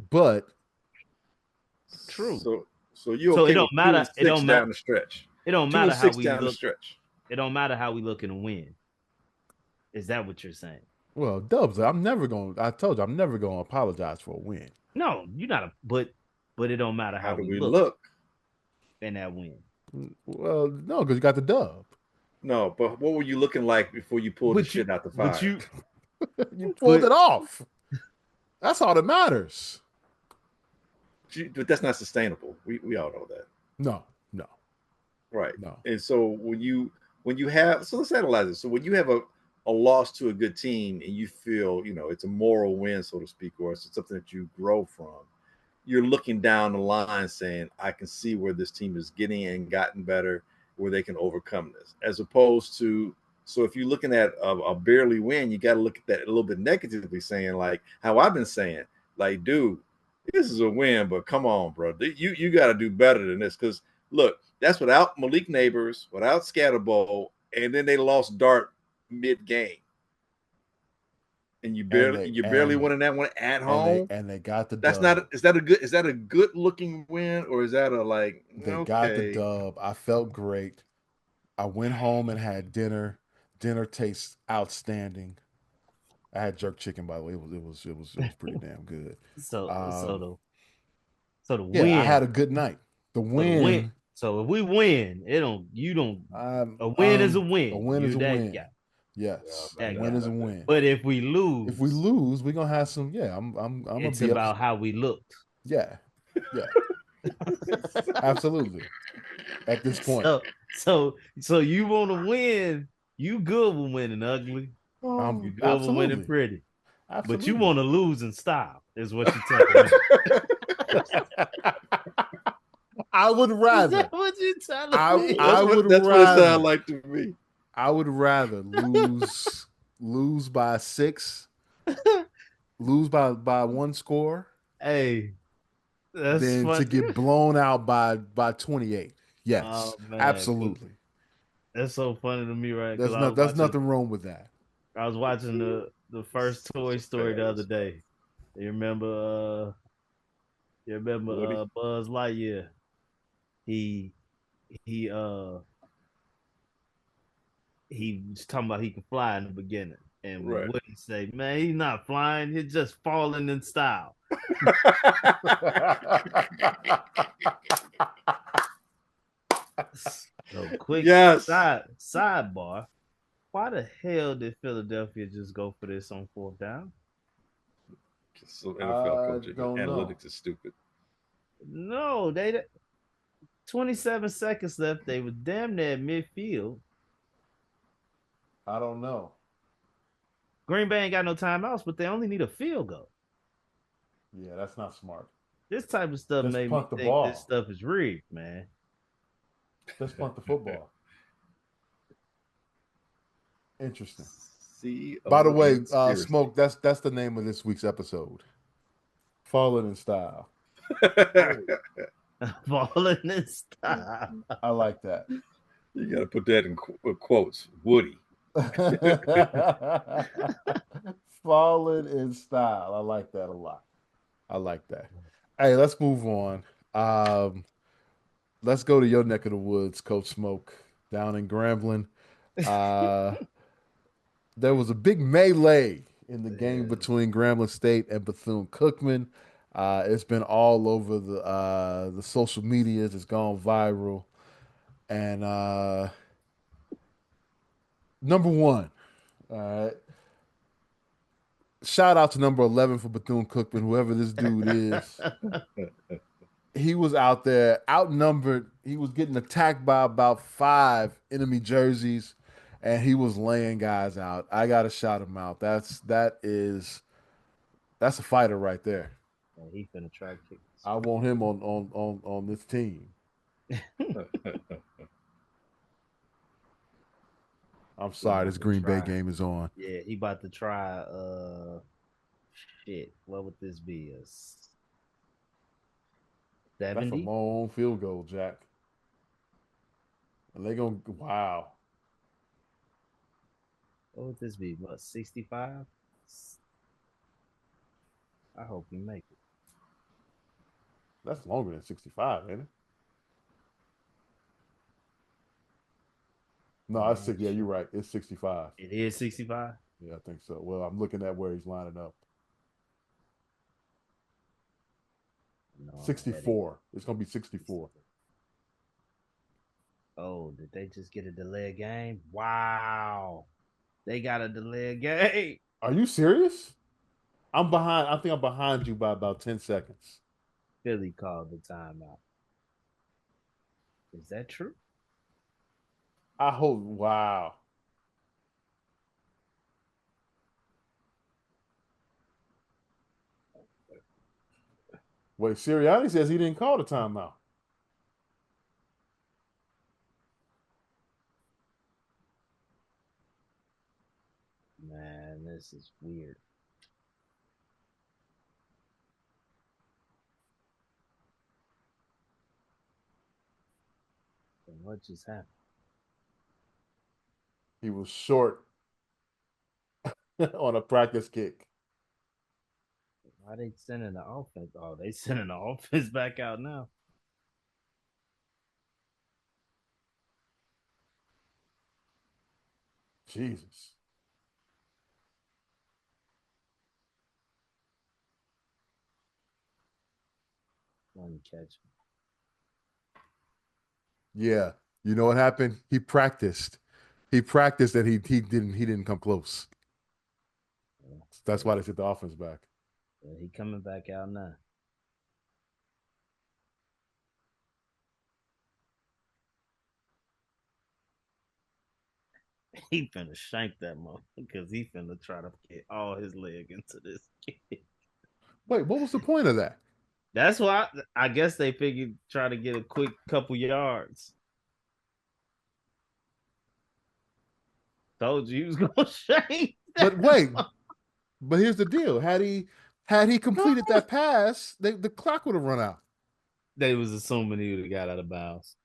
But true. So you so it don't matter. It don't matter down the stretch. It don't matter how we look. Stretch. It don't matter how we look in a win. Is that what you're saying? Well, Dubs, I told you I'm never gonna apologize for a win. No, you're not but it don't matter how we look in that win. Well, no, because you got the dub. No, but what were you looking like before you pulled the shit out the fire? You pulled it off. That's all that matters. But that's not sustainable. We all know that. No. Right. No. And so when you have, so let's analyze it. So when you have a loss to a good team and you feel, it's a moral win, so to speak, or it's something that you grow from, you're looking down the line saying, I can see where this team is getting and gotten better, where they can overcome this. As opposed to, so if you're looking at a barely win, you got to look at that a little bit negatively, saying like how I've been saying, like, dude, this is a win, but come on, bro. You got to do better than this. Because look, that's without Malik Neighbors, without Scatterbowl, and then they lost Dart mid-game. And you barely winning that one at home. And they got the dub. Is that a good looking win, or is that a like they got the dub? I felt great. I went home and had dinner. Dinner tastes outstanding. I had jerk chicken, by the way. It was pretty damn good. So the win. I had a good night. The win. So if we win, a win is a win. A win is a win. Yeah. Yes, Yeah, a That win guy. is a win. But if we lose, If we lose, we're gonna have some. Yeah, I'm gonna it's be about how we looked. Yeah, yeah, absolutely. At this point, So you want to win? You good with winning ugly. You good with winning absolutely, pretty. But you absolutely. want to lose in style, is what you're telling me. I would Is rather. that what you're telling I me? would that's what it rather. sounds like to me. I would rather lose by 6, lose by one score, Hey, that's than to funny. get blown out by 28. Yes, Oh man, absolutely. that's so funny to me, right? Because There's not. There's nothing wrong with that. I was watching the first Toy Story the other day. You remember? You remember Woody? Buzz Lightyear? He he uh he was talking about he could fly in the beginning, and Right. Woody say, "Man, he's not flying. He's just falling in style." So quick Yes. sidebar. Why the hell did Philadelphia just go for this on fourth down? So NFL I coaching don't know. analytics is stupid. No, they 27 seconds left. They were damn near midfield. I don't know. Green Bay ain't got no timeouts, but they only need a field goal. Yeah, that's not smart. This type of stuff Just made me punt the think this ball. stuff is rigged, man. Just punt the football. Interesting. By the way, Smoke, that's the name of this week's episode. Falling in style. Falling in style. I like that. You got to put that in quotes. Woody. Falling in style. I like that a lot. I like that. Hey, let's move on. Let's go to your neck of the woods, Coach Smoke, down in Grambling. Uh, there was a big melee in the game between Grambling State and Bethune-Cookman. It's been all over the social medias. It's gone viral. And number one, all right. Shout out to number 11 for Bethune-Cookman, whoever this dude is. He was out there outnumbered. He was getting attacked by about 5 enemy jerseys, and he was laying guys out. I gotta shout him out. That's a fighter right there. And he finna try to kick. I want him on this team. I'm sorry, this Green Bay game is on. Yeah, he about to try shit. What would this be? A That's a 70? long field goal, Jack. And they gonna wow. What would this be? What, 65? I hope we make it. That's longer than 65, ain't it? No, it's six. Yeah, you're right. It's 65. It is 65. Yeah, I think so. Well, I'm looking at where he's lining up. No, 64. It's gonna be 64. Oh, did they just get a delayed game? Wow. They got a delayed game. Are you serious? I'm behind. I think I'm behind you by about 10 seconds. Philly called the timeout. Is that true? I hope. Wow. Wait, Sirianni says he didn't call the timeout. Man, this is weird. And what just happened? He was short on a practice kick. Why they sending the offense? Oh, they sending the offense back out now. Jesus. One catch. Yeah. You know what happened? He practiced. He practiced that he didn't come close. Yeah. That's why they took the offense back. Yeah, he coming back out now. He finna shank that motherfucker because he finna try to get all his leg into this kid. Wait, what was the point of that? That's why I guess they figured try to get a quick couple yards. Told you he was gonna shank. But wait, but here's the deal: had he completed that pass, the clock would have run out. They was assuming he would have got out of bounds.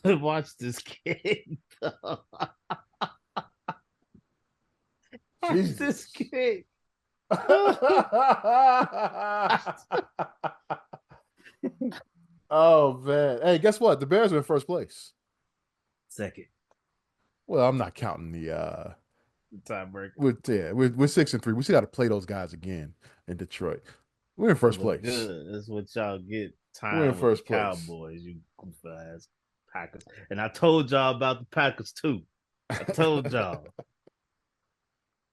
Watch this kid. Watch this kid. Oh man! Hey, guess what? The Bears are in first place. Second Well, I'm not counting the tiebreaker. we're 6-3. We still got to play those guys again in Detroit. We're in first place. Good. That's what y'all get. We're in first place. Cowboys, you goof ass Packers. And I told y'all about the Packers too. I told y'all.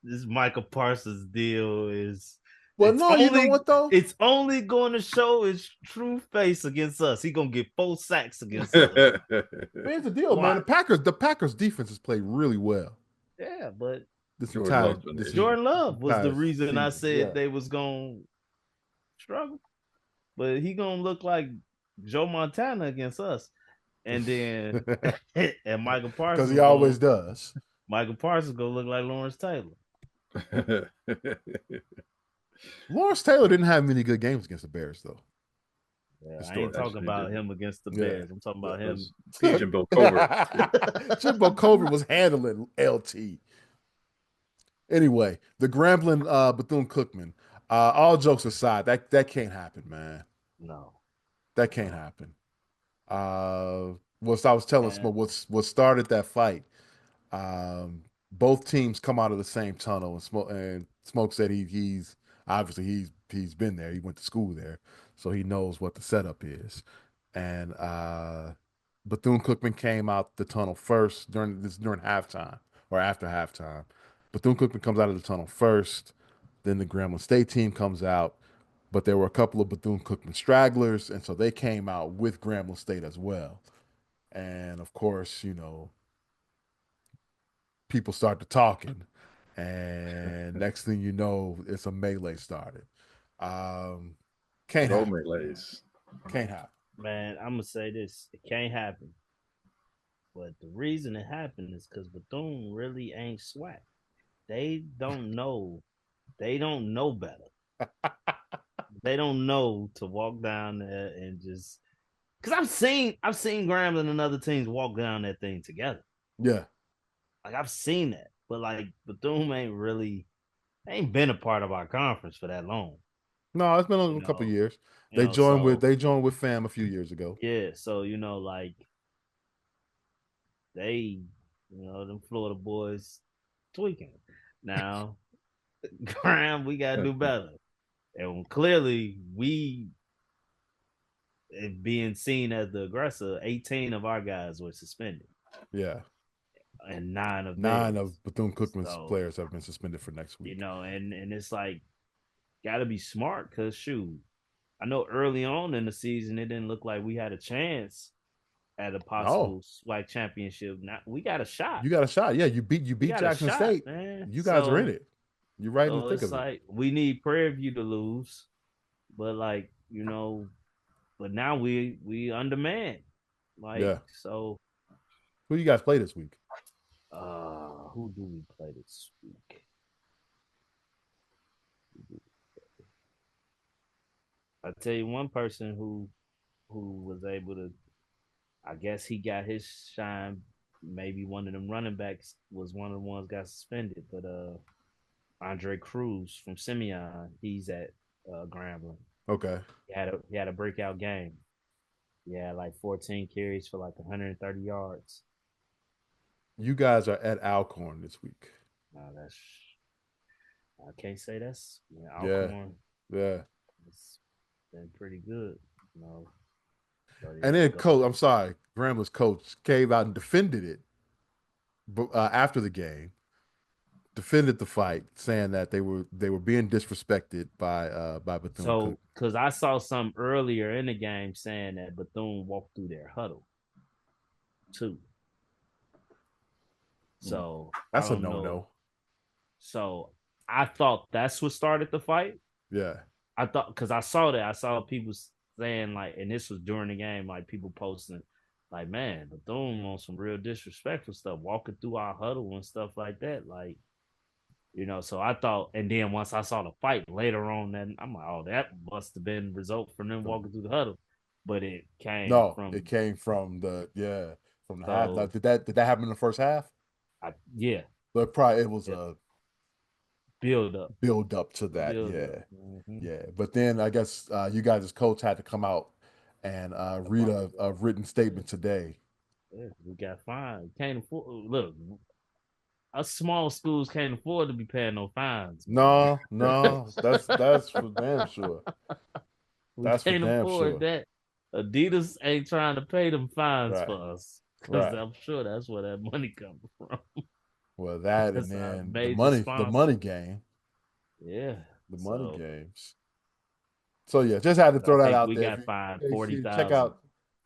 This Michael Parsons deal is Well, no, you know what though? It's only going to show his true face against us. He gonna get 4 sacks against us. Here's the deal, man. The Packers defense has played really well. Yeah, but Jordan Love was the reason season. I said they was gonna struggle. But he gonna look like Joe Montana against us. And then and Michael Parsons, because he always does. Michael Parsons gonna look like Lawrence Taylor. Lawrence Taylor didn't have many good games against the Bears, though. Yeah, I ain't talking about him against the Bears. I'm talking about him. Jimbo Covert. Jimbo Covert was handling LT. Anyway, the Grambling Bethune-Cookman. All jokes aside, that can't happen, man. No, that can't happen. What I was telling Smoke, what started that fight? Both teams come out of the same tunnel, and Smoke said he's obviously he's been there. He went to school there, so he knows what the setup is. And Bethune-Cookman came out the tunnel first during halftime or after halftime. Bethune-Cookman comes out of the tunnel first, then the Grambling State team comes out, but there were a couple of Bethune-Cookman stragglers, and so they came out with Grambling State as well. And of course, people started talking, and next thing you know, it's a melee started. Can't happen. Melees. Can't happen. Man, I'm gonna say this: it can't happen. But the reason it happened is because Bethune really ain't swag. They don't know. They don't know better. They don't know to walk down there and just. Because I've seen Grambling and other teams walk down that thing together. Yeah. Like I've seen that, but like Bethune ain't been a part of our conference for that long. No, it's been a couple of years. They joined with FAM a few years ago. Yeah, so like they, them Florida boys tweaking. Now, Graham, we gotta do better. And clearly we being seen as the aggressor, 18 of our guys were suspended. Yeah. And 9 of Bethune-Cookman's players have been suspended for next week. And it's like gotta be smart because shoot, I know early on in the season it didn't look like we had a chance at a possible SWAC championship. Now we got a shot. You got a shot. Yeah, you beat Jackson State. Man. You guys are in it. You're right in the thick of it. Like we need Prairie View to lose, but like but now we undermanned. So who you guys play this week? Who do we play this week? I'll tell you one person who was able to, I guess he got his shine. Maybe one of them running backs was one of the ones got suspended, but Andre Cruz from Simeon, he's at Grambling. Okay. He had a breakout game. Yeah, like 14 carries for like 130 yards. You guys are at Alcorn this week. No, I can't say that's Alcorn. Yeah. It's been pretty good, And then coach, I'm sorry, Grambling's coach came out and defended it after the game, defended the fight, saying that they were being disrespected by Bethune Cookman. So, because I saw some earlier in the game saying that Bethune walked through their huddle too. So I That's a don't no know. no. So I thought that's what started the fight. Yeah. I thought because I saw that I saw people saying like, and this was during the game, like people posting, like, man, Bethune on some real disrespectful stuff, walking through our huddle and stuff like that, like. So I thought, and then once I saw the fight later on, then I'm like, oh, that must have been result from them walking through the huddle, but it came No, from it came from from the half. Like, so did that happen in the first half? yeah, But probably it was yeah, a build up, build up to that. build up. Yeah. Yeah. But then I guess you guys as coach had to come out and read a written statement today. Yeah, we got fined. Can't afford. Look, us small schools can't afford to be paying no fines, man. No, no, that's for damn sure. We That's for can't damn afford sure. that. Adidas ain't trying to pay them fines Right. for us because Right. I'm sure that's where that money comes from. Well, that and That's our then major the sponsor. money game, Yeah. the money So games. So yeah, just had to I throw that think out we there. If got you, fined if you check 40,000. out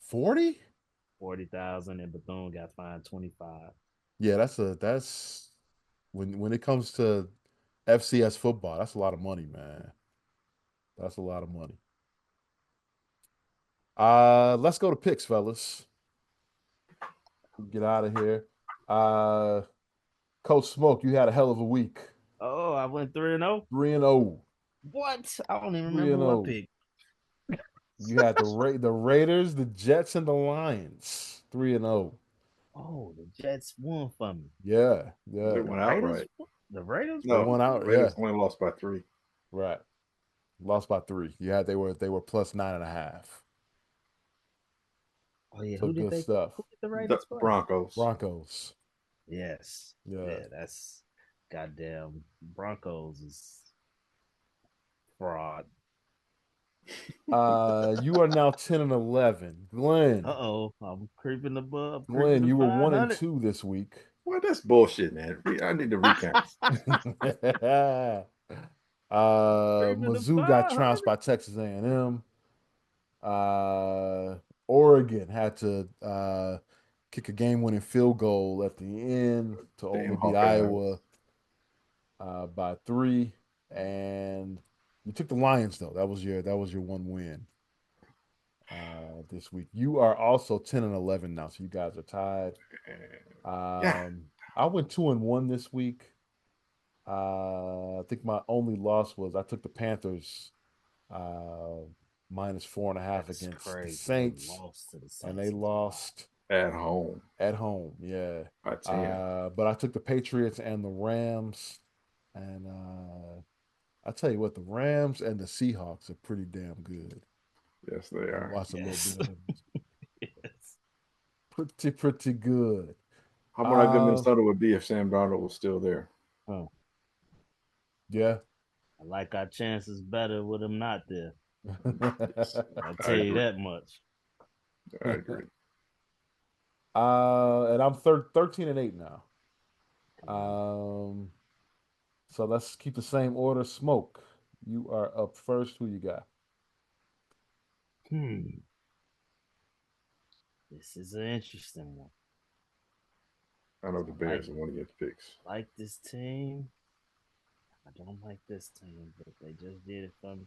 40, 40,000 and Bethune got fined 25. yeah, that's when it comes to FCS football, that's a lot of money, man. That's a lot of money. Let's go to picks, fellas. Get out of here. Uh, Coach Smoke, you had a hell of a week. Oh, I went 3-0. 3-0. What? I don't even Three remember and who I zero. picked. You had the Raiders, the Jets, and the Lions. 3-0. Oh, the Jets won for me. Yeah, They yeah. The went Raiders, outright. the Raiders They No, won. won the out. Yeah, Raiders only lost by 3. right. Lost by 3. Yeah, they were plus 9.5. Oh yeah, So who did good they? stuff. Who did the The Raiders play? Broncos. Broncos. Yes. Yeah. Yeah, that's goddamn Broncos is fraud. You are now 10-11. Glenn. Uh-oh, I'm creeping above, creeping Glenn, to you were one and 500. two this week. Well, that's bullshit, man. I need to recount. Creeping to Mizzou got trounced 500. by Texas A&M. Oregon had to kick a game-winning field goal at the end to only Damn beat Hawkeyes. Iowa by 3. And you took the Lions though. That was your one win this week. You are also 10-11 now, so you guys are tied. Yeah. I went 2-1 this week. I think my only loss was I took the Panthers uh, minus 4.5 That's against the crazy. They Saints, lost to the and they Saints. lost At home at home. Yeah. by 10. But I took the Patriots and the Rams, and I tell you what, the Rams and the Seahawks are pretty damn good. Yes, they I are. watched a little Yes. bit of them. Yes. Pretty good. How about how good Uh, Minnesota would be if Sam Darnold was still there? Oh, yeah. I like our chances better with him not there. I'll I tell you agree. that much. I agree. And I'm 13-8 now. Um, so let's keep the same order. Smoke, you are up first. Who you got? This is an interesting one. I know the I like Bears are one of your picks. like this team. I don't like this team, but they just did it for me.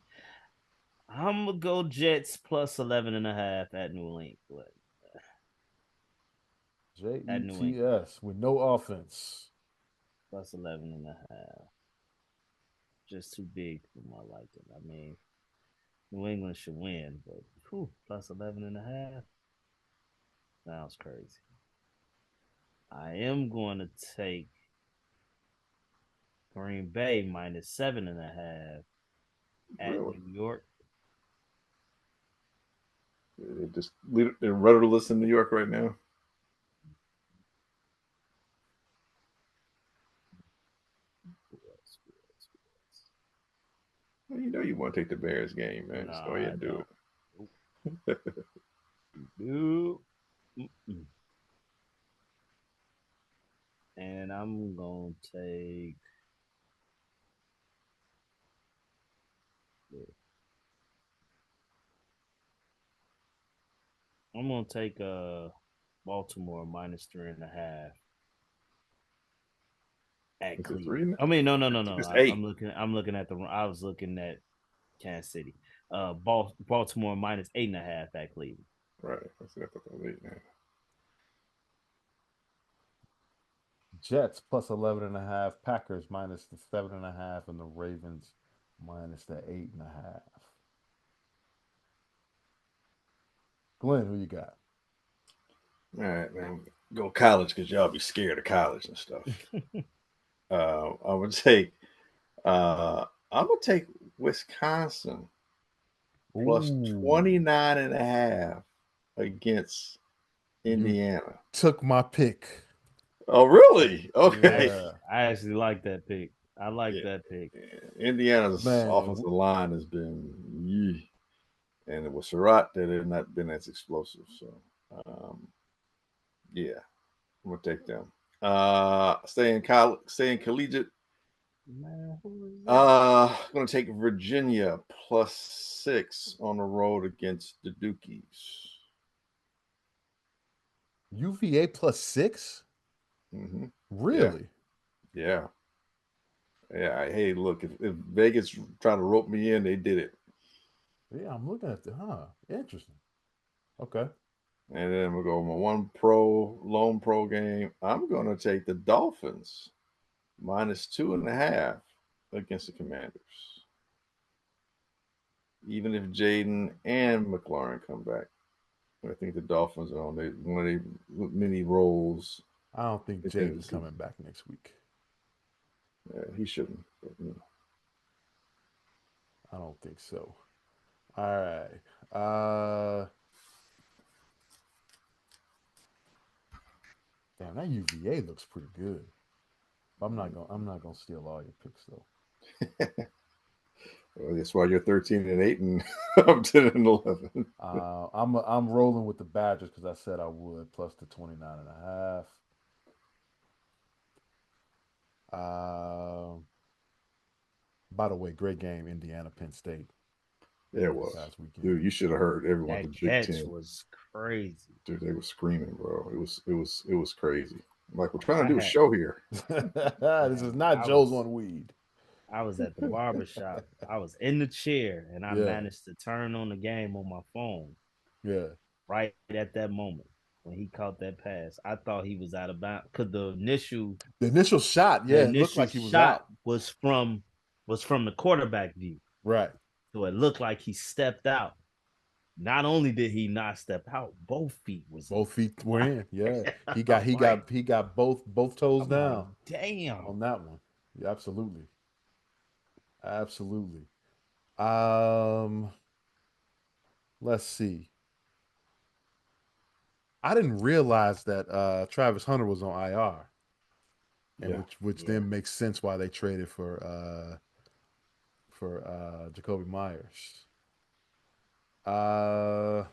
I'm gonna go Jets plus 11.5 at New England. At New England Jets with no offense. plus 11.5. Just too big for my liking. I mean, New England should win, but plus 11.5 sounds crazy. I am going to take Green Bay minus 7.5 at Really? New York. They're rudderless in New York right now. Well, you know you want to take the Bears game, man. No, Just go ahead I and do don't. it. Nope. Mm-mm. And I'm gonna take. I'm gonna take Baltimore minus 3.5 at Is it 3 Cleveland. now? I mean, no. It's 8. I'm looking at the. I was looking at Kansas City. Baltimore minus 8.5 at Cleveland. Right. I thought that was 8 now. Jets plus 11.5, Packers minus the 7.5, and the Ravens minus the 8.5. Glenn, who you got? All right, man. Go college because y'all be scared of college and stuff. I would take I'm gonna take Wisconsin plus Ooh. 29.5 against Indiana. Took my pick. Oh, really? Okay. Yeah. I actually like that pick. I like Yeah. that pick. Indiana's Man. offensive line has been yee. And with Surratt, that has not been as explosive. So yeah, I'm gonna take them. Staying collegiate. Man, I'm gonna take Virginia plus 6 on the road against the Dukies. UVA plus 6? Mm-hmm. Really? Yeah. Hey, look, if Vegas trying to rope me in, they did it. Yeah, I'm looking at the interesting. Okay. And then we'll go my lone pro game. I'm gonna take the Dolphins minus 2.5 against the Commanders. Even if Jaden and McLaurin come back, I think the Dolphins are on one of their many roles. I don't think Jaden's coming back next week. Yeah, he shouldn't. But, I don't think so. All right. Damn, that UVA looks pretty good. I'm not gonna steal all your picks though. well, that's why you're 13-8 and I'm 10-11. I'm rolling with the Badgers because I said I would plus the 29.5. By the way, great game, Indiana Penn State. Yeah, it was. Past weekend. Dude, you should have heard everyone that at the Big catch Ten. was crazy. Dude, they were screaming, bro. It was crazy. I'm like, we're trying to do a show here. This is not Joe's on weed. I was at the barbershop. I was in the chair and I managed to turn on the game on my phone. Yeah. Right at that moment when he caught that pass. I thought he was out of bounds because the initial shot, yeah, it looked like he was out. Was from the quarterback view. Right. So it looked like he stepped out. Not only did he not step out, both feet were in. Yeah. He got both toes down. Like, damn. On that one. Yeah, absolutely. Absolutely. Let's see. I didn't realize that Travis Hunter was on IR. And which then makes sense why they traded for Jacoby Myers. That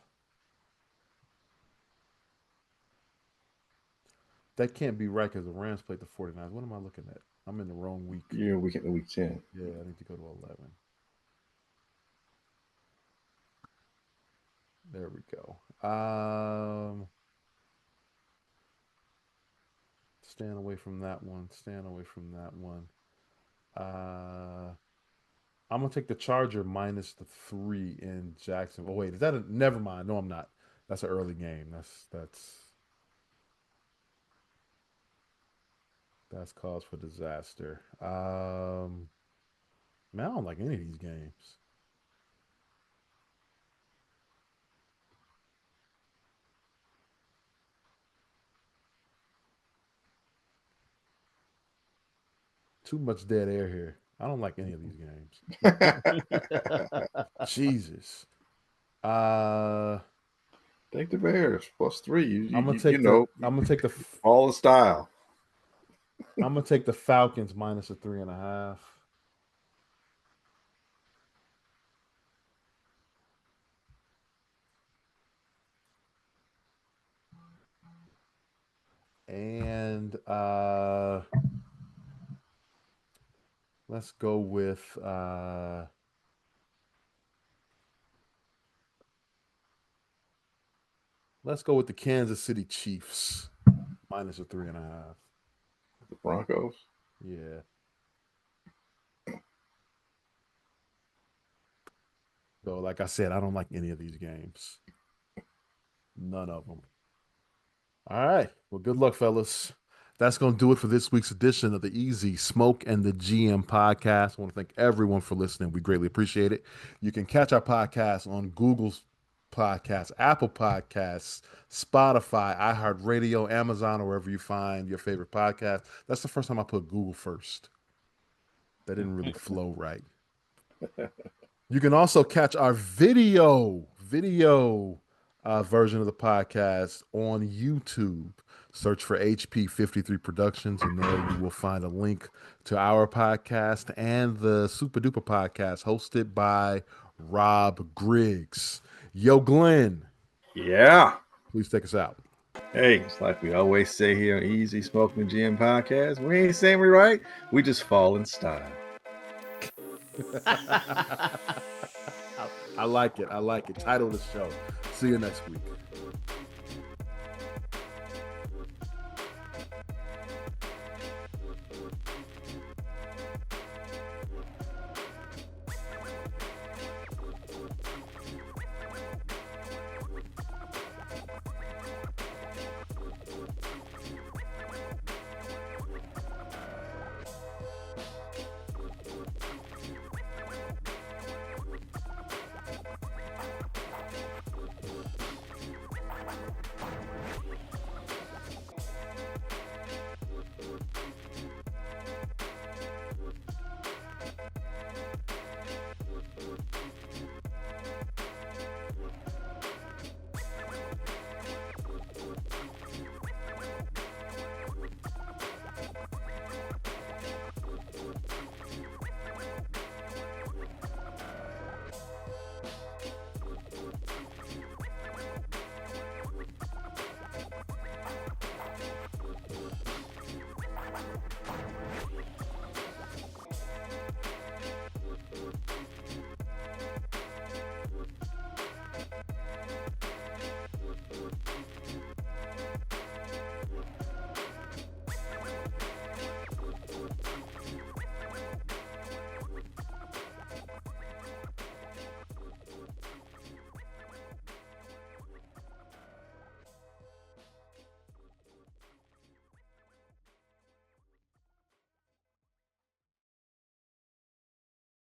can't be right because the Rams played the 49ers. What am I looking at? I'm in the wrong week. Yeah, week 10. Yeah, I need to go to 11. There we go. Staying away from that one. I'm gonna take the Charger minus the 3 in Jackson. Oh wait, is that never mind? No, I'm not. That's an early game. That's cause for disaster. Man, I don't like any of these games. Too much dead air here. I don't like any of these games. Jesus. Take the Bears plus 3. I'm gonna take the all the style. I'm gonna take the Falcons minus a 3.5. And And let's go with the Kansas City Chiefs minus a 3.5. The Broncos. Yeah. So, like I said, I don't like any of these games. None of them. All right. Well, good luck, fellas. That's going to do it for this week's edition of the Easy Smoke and the GM podcast. I want to thank everyone for listening. We greatly appreciate it. You can catch our podcast on Google's Podcasts, Apple Podcasts, Spotify, iHeartRadio, Amazon, or wherever you find your favorite podcast. That's the first time I put Google first. That didn't really flow right. You can also catch our video version of the podcast on YouTube. Search for HP53 Productions, and there you will find a link to our podcast and the Super Duper podcast hosted by Rob Griggs. Yo, Glenn. Yeah. Please take us out. Hey, it's like we always say here on Easy Smoking GM Podcast. We ain't saying we right. We just fall in style. I like it. Title of the show. See you next week.